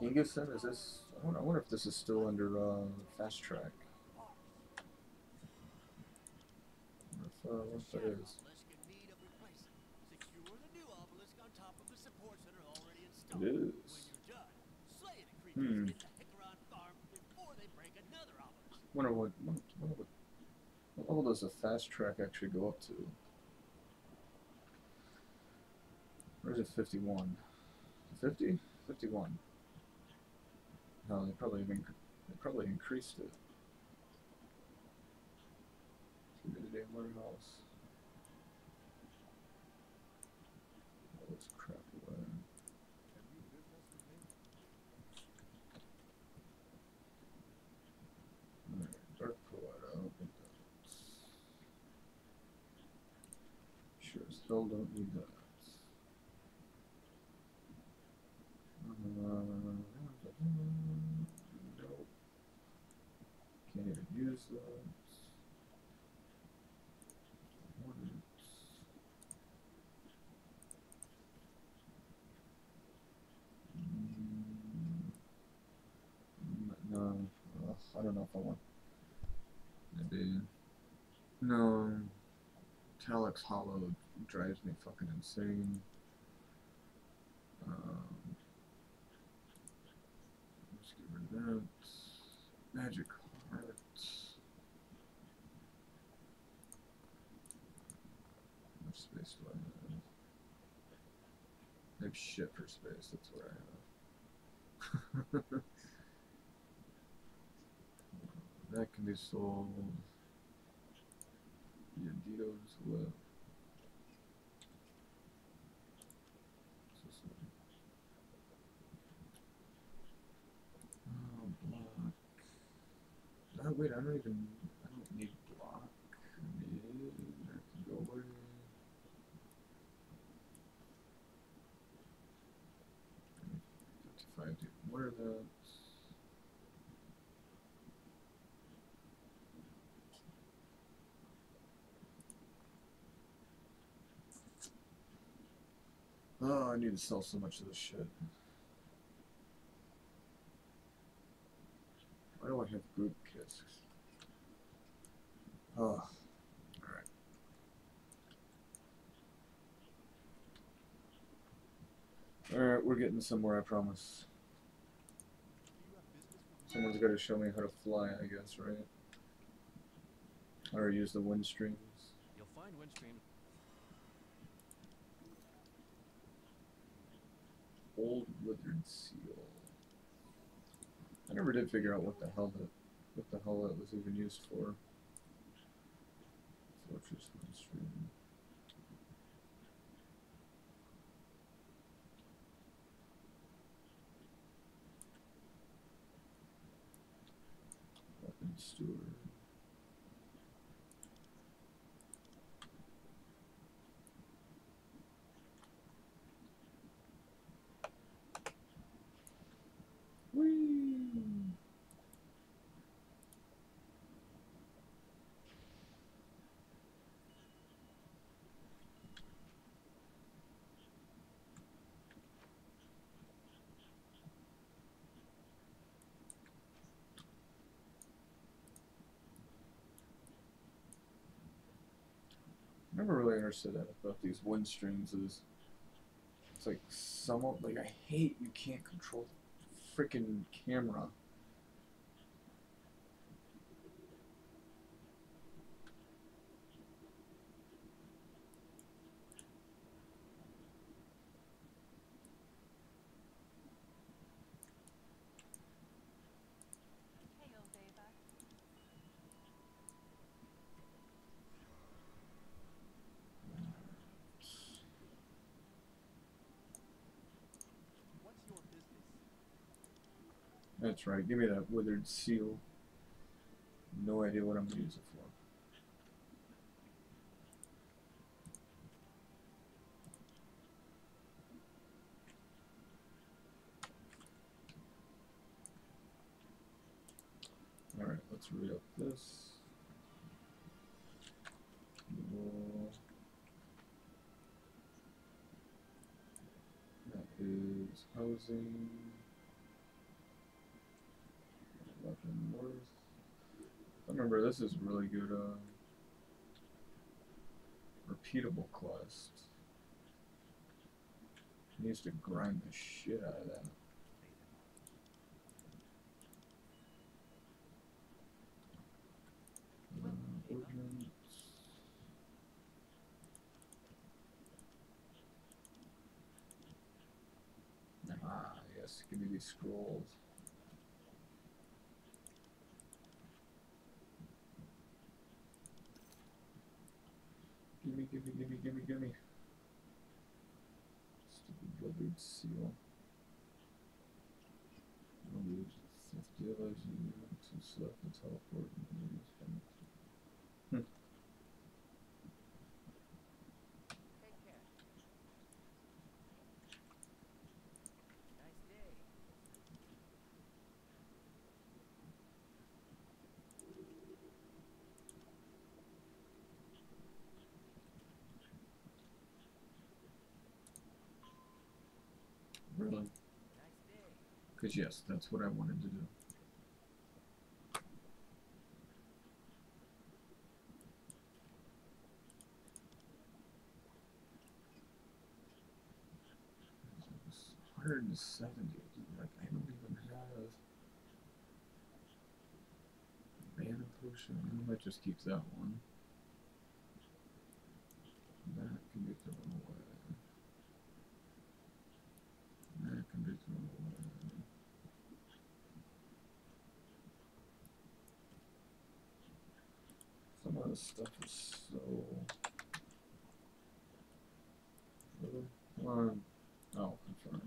Inggison is this? I wonder if this is still under fast track. What that is? It is. Wonder what level does the fast track actually go up to? Or is it 51? 50? 51. No, they probably increased it. Give me the damn warehouse. All this crap away. Alright, Dark Provider, I don't think that's... Sure as hell don't need that. Nope. Can't even use that. Want it. No. I don't know if I want. Maybe. No. Talix Hollow drives me fucking insane. Let's get rid of that. Magic Heart. How much space do I have? I have shit for space, that's what I have. That can be sold. Yandito's Whip. Block. Oh, wait, I don't need block. That can go away. What are the... Oh, I need to sell so much of this shit. Why do I have group kits? Oh, alright. Alright, we're getting somewhere, I promise. Someone's got to show me how to fly, I guess, right? Or use the wind streams. You'll find wind streams. Old withered seal. I never did figure out what the hell that was even used for. Fortress one string. Weapon steward. Whee! Never really understood that about these wind strings. Is it's like like I hate you can't control the freaking camera. Hail, Deva. What's your business? That's right. Give me that withered seal. No idea what I'm gonna use it for. Alright, let's re-up this. That is housing. Weapon worth. I remember this is really good repeatable quest. Needs to grind the shit out of that. Ordnance. Ah, yes, give me these scrolls. Gimme, gimme, gimme, gimme, gimme. Stupid withered seal. I'll use 50 allows you to select and teleport and use them. Take care. Nice day. Really? Nice day. Because yes, that's what I wanted to do. It's 170. Like I don't even have mana potion. I might just keep that one. That can be thrown away. That can be thrown away. Some of this stuff is so. Really? Come on. Oh, confirm.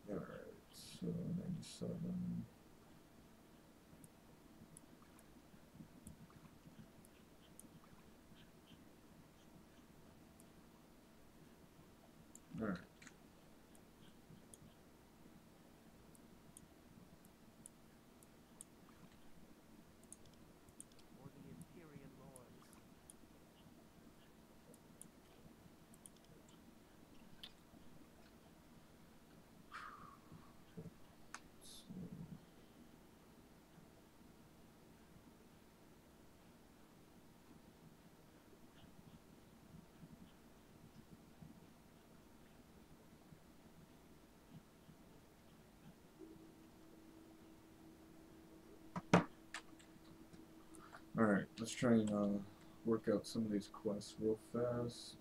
Alright, so 97. Alright. For the Imperial Lords. let's try and work out some of these quests real fast.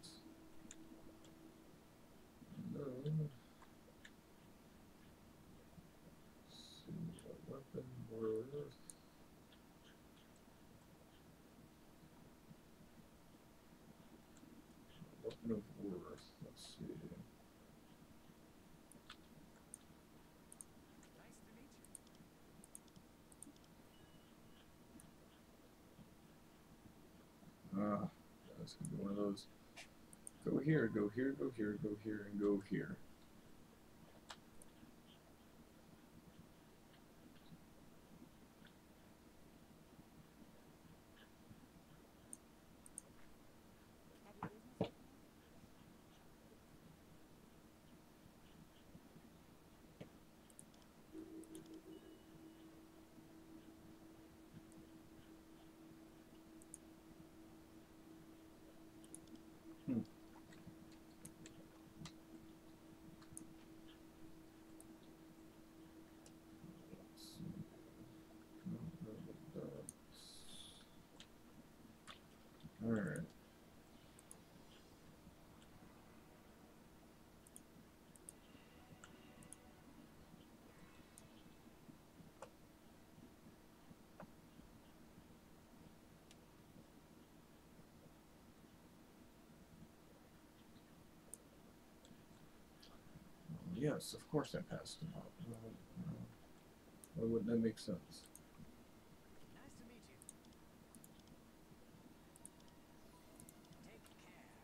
See what weapon worth. Weapon of worth. Let's see. Nice to meet you. Ah, that's gonna be one of those. Go here, go here, go here, go here, and go here. Have your business with me? Hmm. Let's see. No, that's... Alright. Yes, of course I passed him up. Why wouldn't that make sense? Nice to meet you. Take care.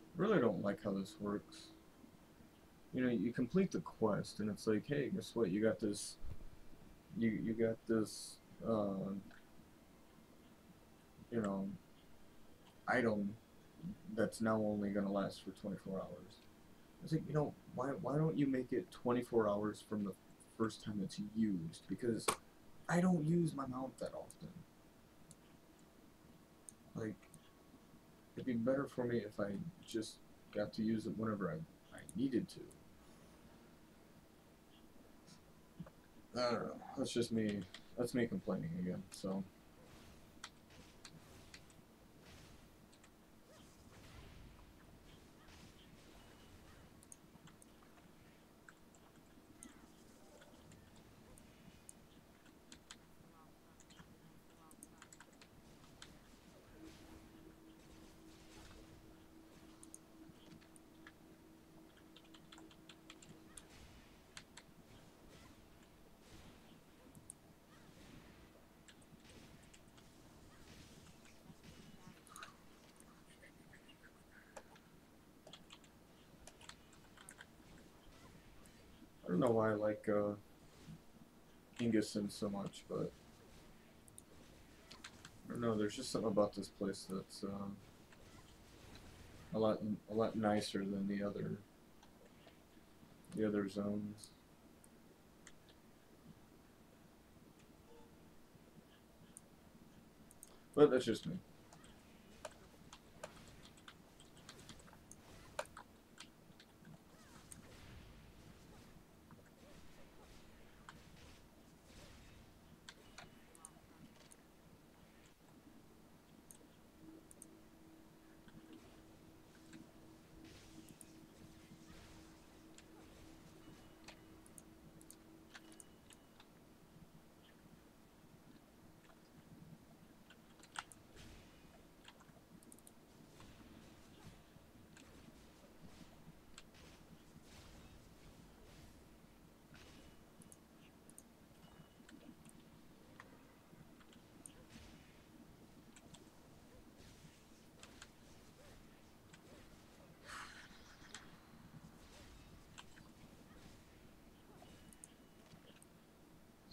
I really don't like how this works. You know, you complete the quest, and it's like, hey, guess what? You got this. You got this. You know, item that's now only gonna last for 24 hours. I was like, you know, why don't you make it 24 hours from the first time it's used? Because I don't use my mount that often. Like, it'd be better for me if I just got to use it whenever I needed to. I don't know. That's just me. That's me complaining again. So. I don't know why I like Inggison so much, but I don't know. There's just something about this place that's a lot nicer than the other zones. But that's just me.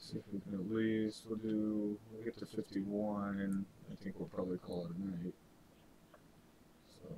See if we can at least we'll get to 51, and I think we'll probably call it a night. So.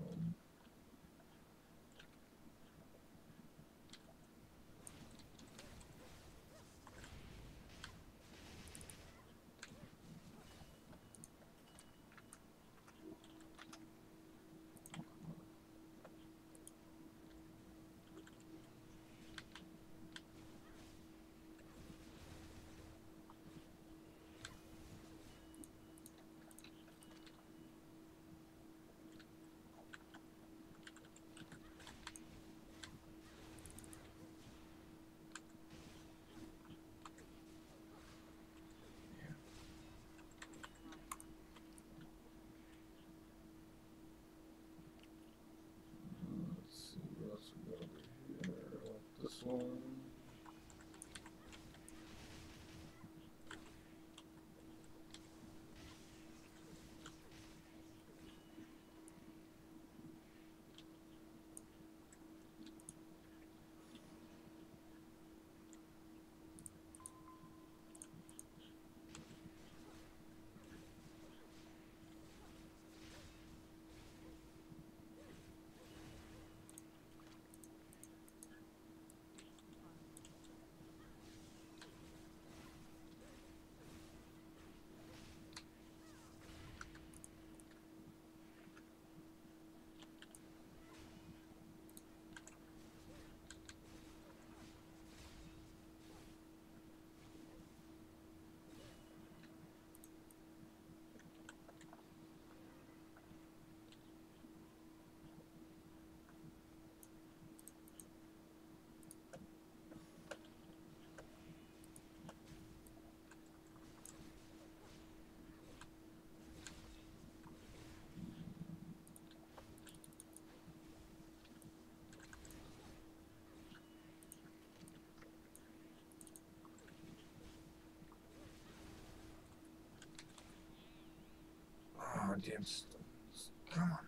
goddamn stones. Come on.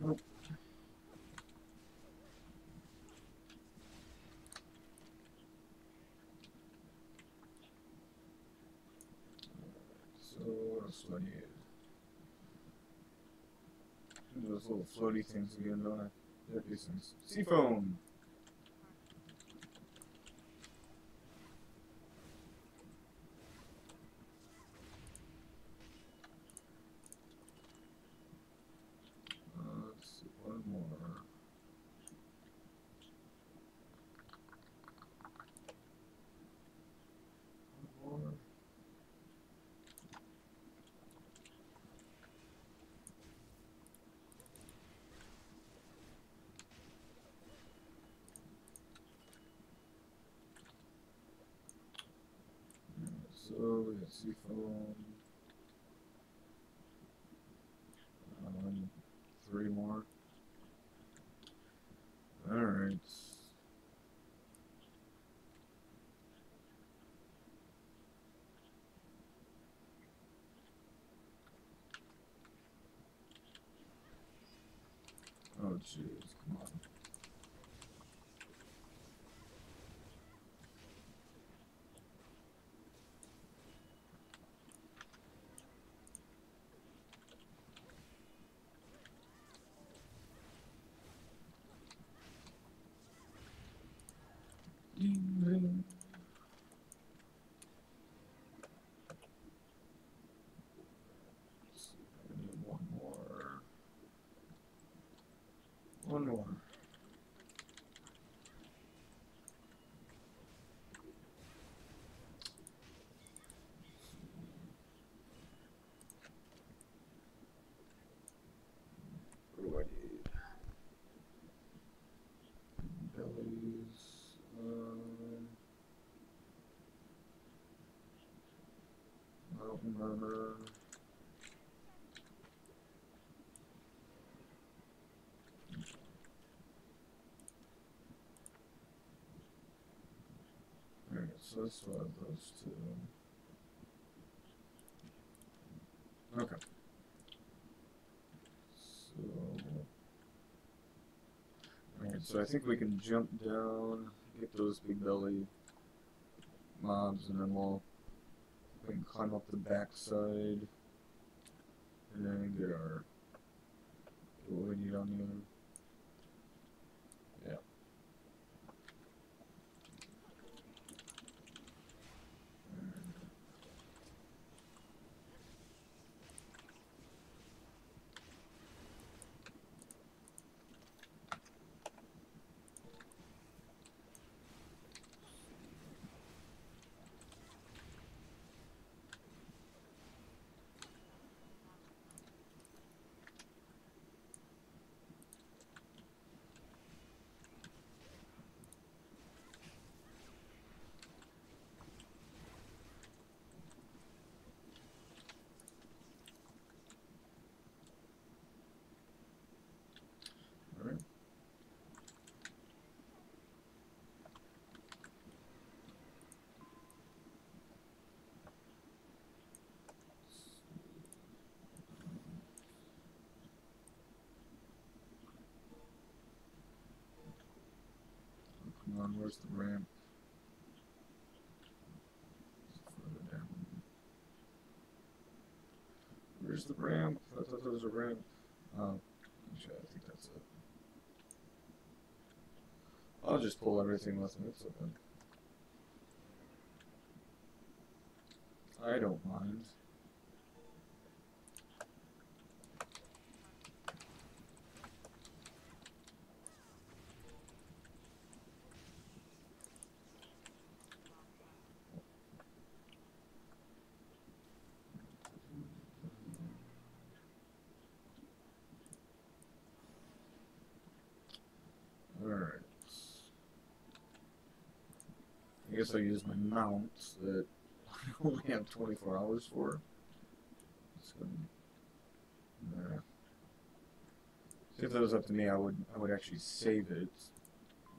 Nope. So, what else do I need? Those little floaty things again, don't I? Yeah, these things. Seafoam! Let's see, one more. One more. So we got seafoam. Three more. Alright. Oh jeez, come on. Ding, ding. Let's see, I need one more. One more. What do I need? Bellies. Mountain murmur. Alright, so I still have those two. Okay. So. Alright, so I think we can jump down, get those big belly mobs, and then we can climb up the backside, and then get what we need on the other. Yeah. Alright. Come on, where's the ramp? It's further down. Where's the ramp? I thought there was a ramp. Oh, actually, I think that's it. I'll just pull everything with me, it's okay. I don't mind. Alright. I guess I'll use my mounts that I only have 24 hours for. Just gonna, see, if that was up to me, I would actually save it,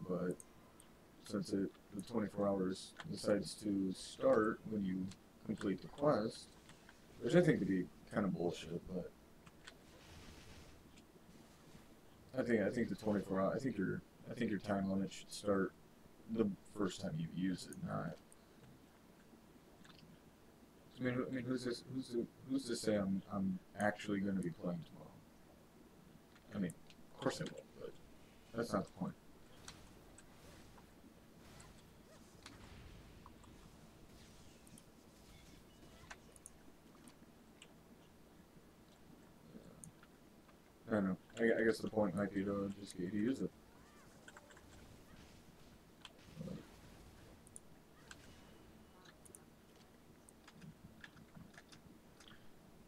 but since the 24 hours decides to start when you complete the quest, which I think would be kind of bullshit, but I think the 24 hour. I think your time limit should start the first time you use it, not. I mean, who's to say I'm actually going to be playing tomorrow? I mean, of course I will, but that's not the point. I don't know. I guess the point might be to just get you to use it.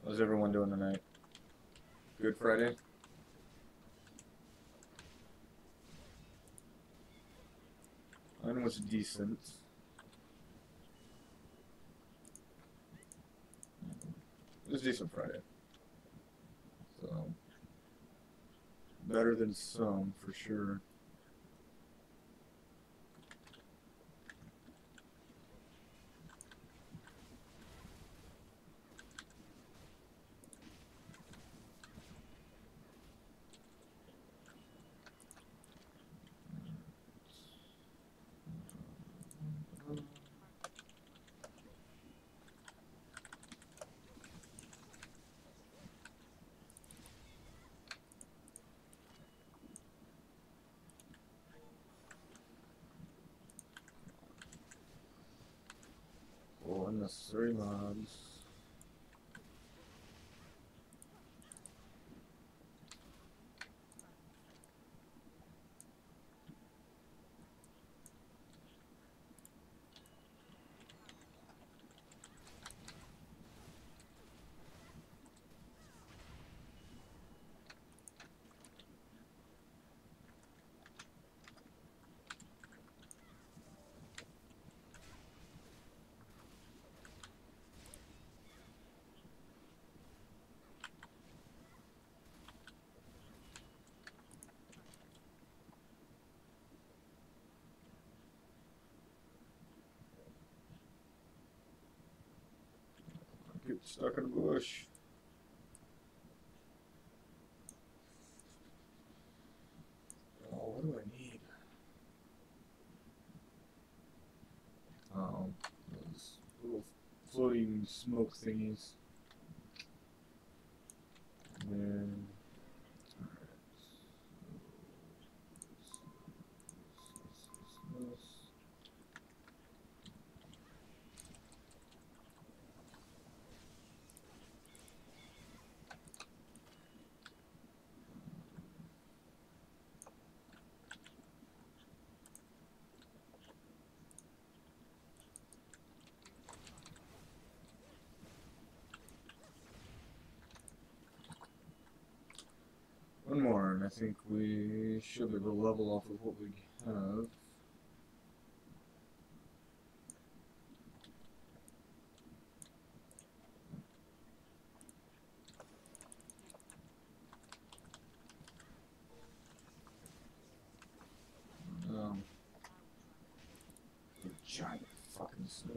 How's everyone doing tonight? Good Friday? Mine was decent. It was decent Friday. So, better than some, for sure. Oh, unnecessary mobs. Get stuck in a bush. Oh, what do I need? Those little floating smoke thingies. And then, alright. This. One more, and I think we should be able to level off of what we have. Um, giant fucking snow.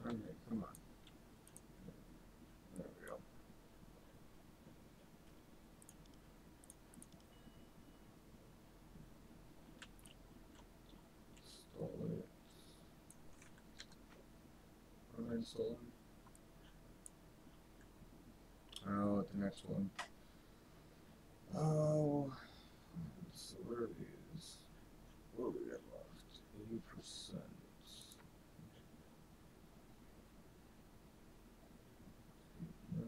Okay, come on. There we go. Install it. What am I installing? Oh, at the next one. Oh, so where are these? What do we got left? 80%. No.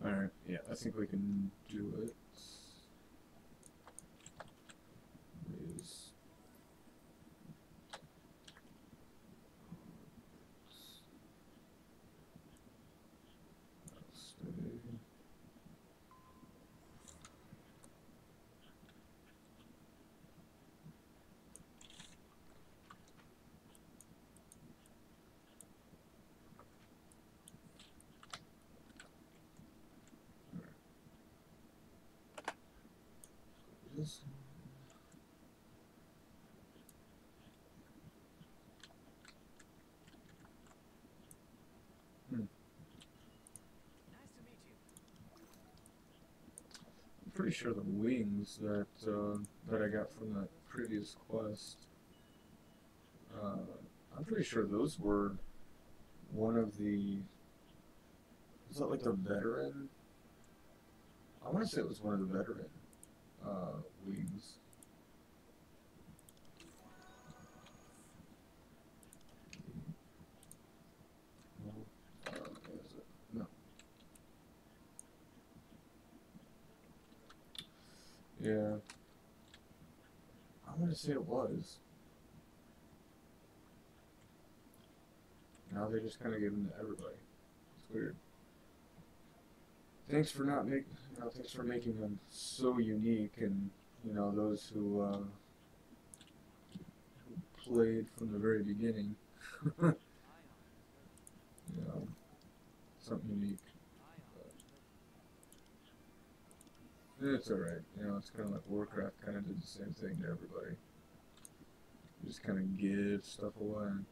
Alright, yeah, I think we can do it. Please. Stay. pretty sure the wings that I got from that previous quest, uh, I'm pretty sure those were one of the. Is that like the veteran? I want to say it was one of the veteran wings. Is it? No. Yeah. I want to say it was. Now they just kind of give them to everybody. It's weird. Thanks for not make, thanks for making them so unique, and those who played from the very beginning. Something unique. But it's alright. It's kind of like Warcraft kind of did the same thing to everybody. Just kind of give stuff away.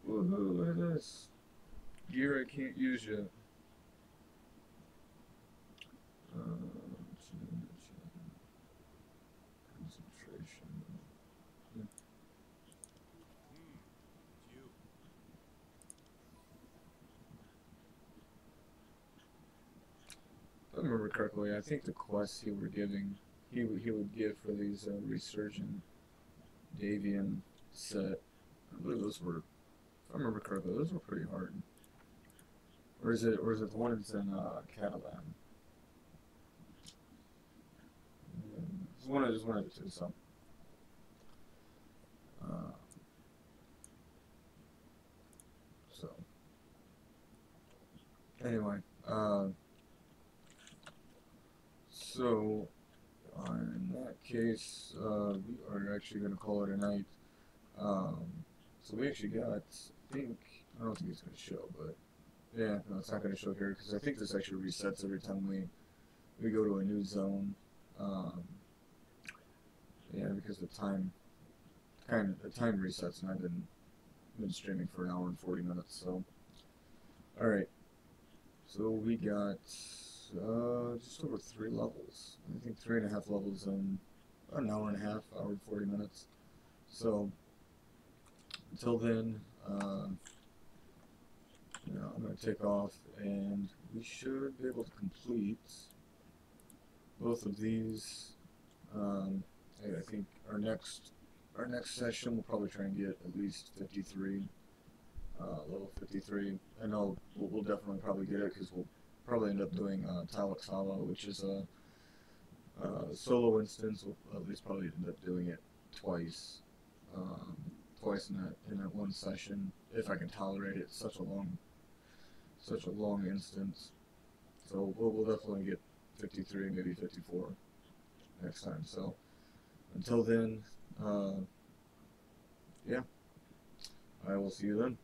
Woohoo, look at this. Gear I can't use yet. Concentration. If I remember correctly, I think the quests he would give for these resurgent Davian set. I believe those were, if I remember correctly, those were pretty hard. Or is it the one that's in Catalan? It's one of the two. So. So. Anyway. So. In that case, we are actually going to call it a night. So we actually got, I don't think it's going to show, but yeah, no, it's not going to show here because I think this actually resets every time we go to a new zone. Yeah, because the time resets, and I've been streaming for an hour and 40 minutes. So, all right. So we got just over 3 levels. I think 3.5 levels in an hour and a half, hour and 40 minutes. So until then, I'm going to take off, and we should be able to complete both of these. I think our next session we'll probably try and get at least 53, level 53. I know we'll definitely probably get it because we'll probably end up doing Talix Hollow, which is a solo instance. We'll at least probably end up doing it twice. Twice in that one session, if I can tolerate it. Such a long instance. So we'll definitely get 53, maybe 54 next time. So until then, yeah, I will see you then.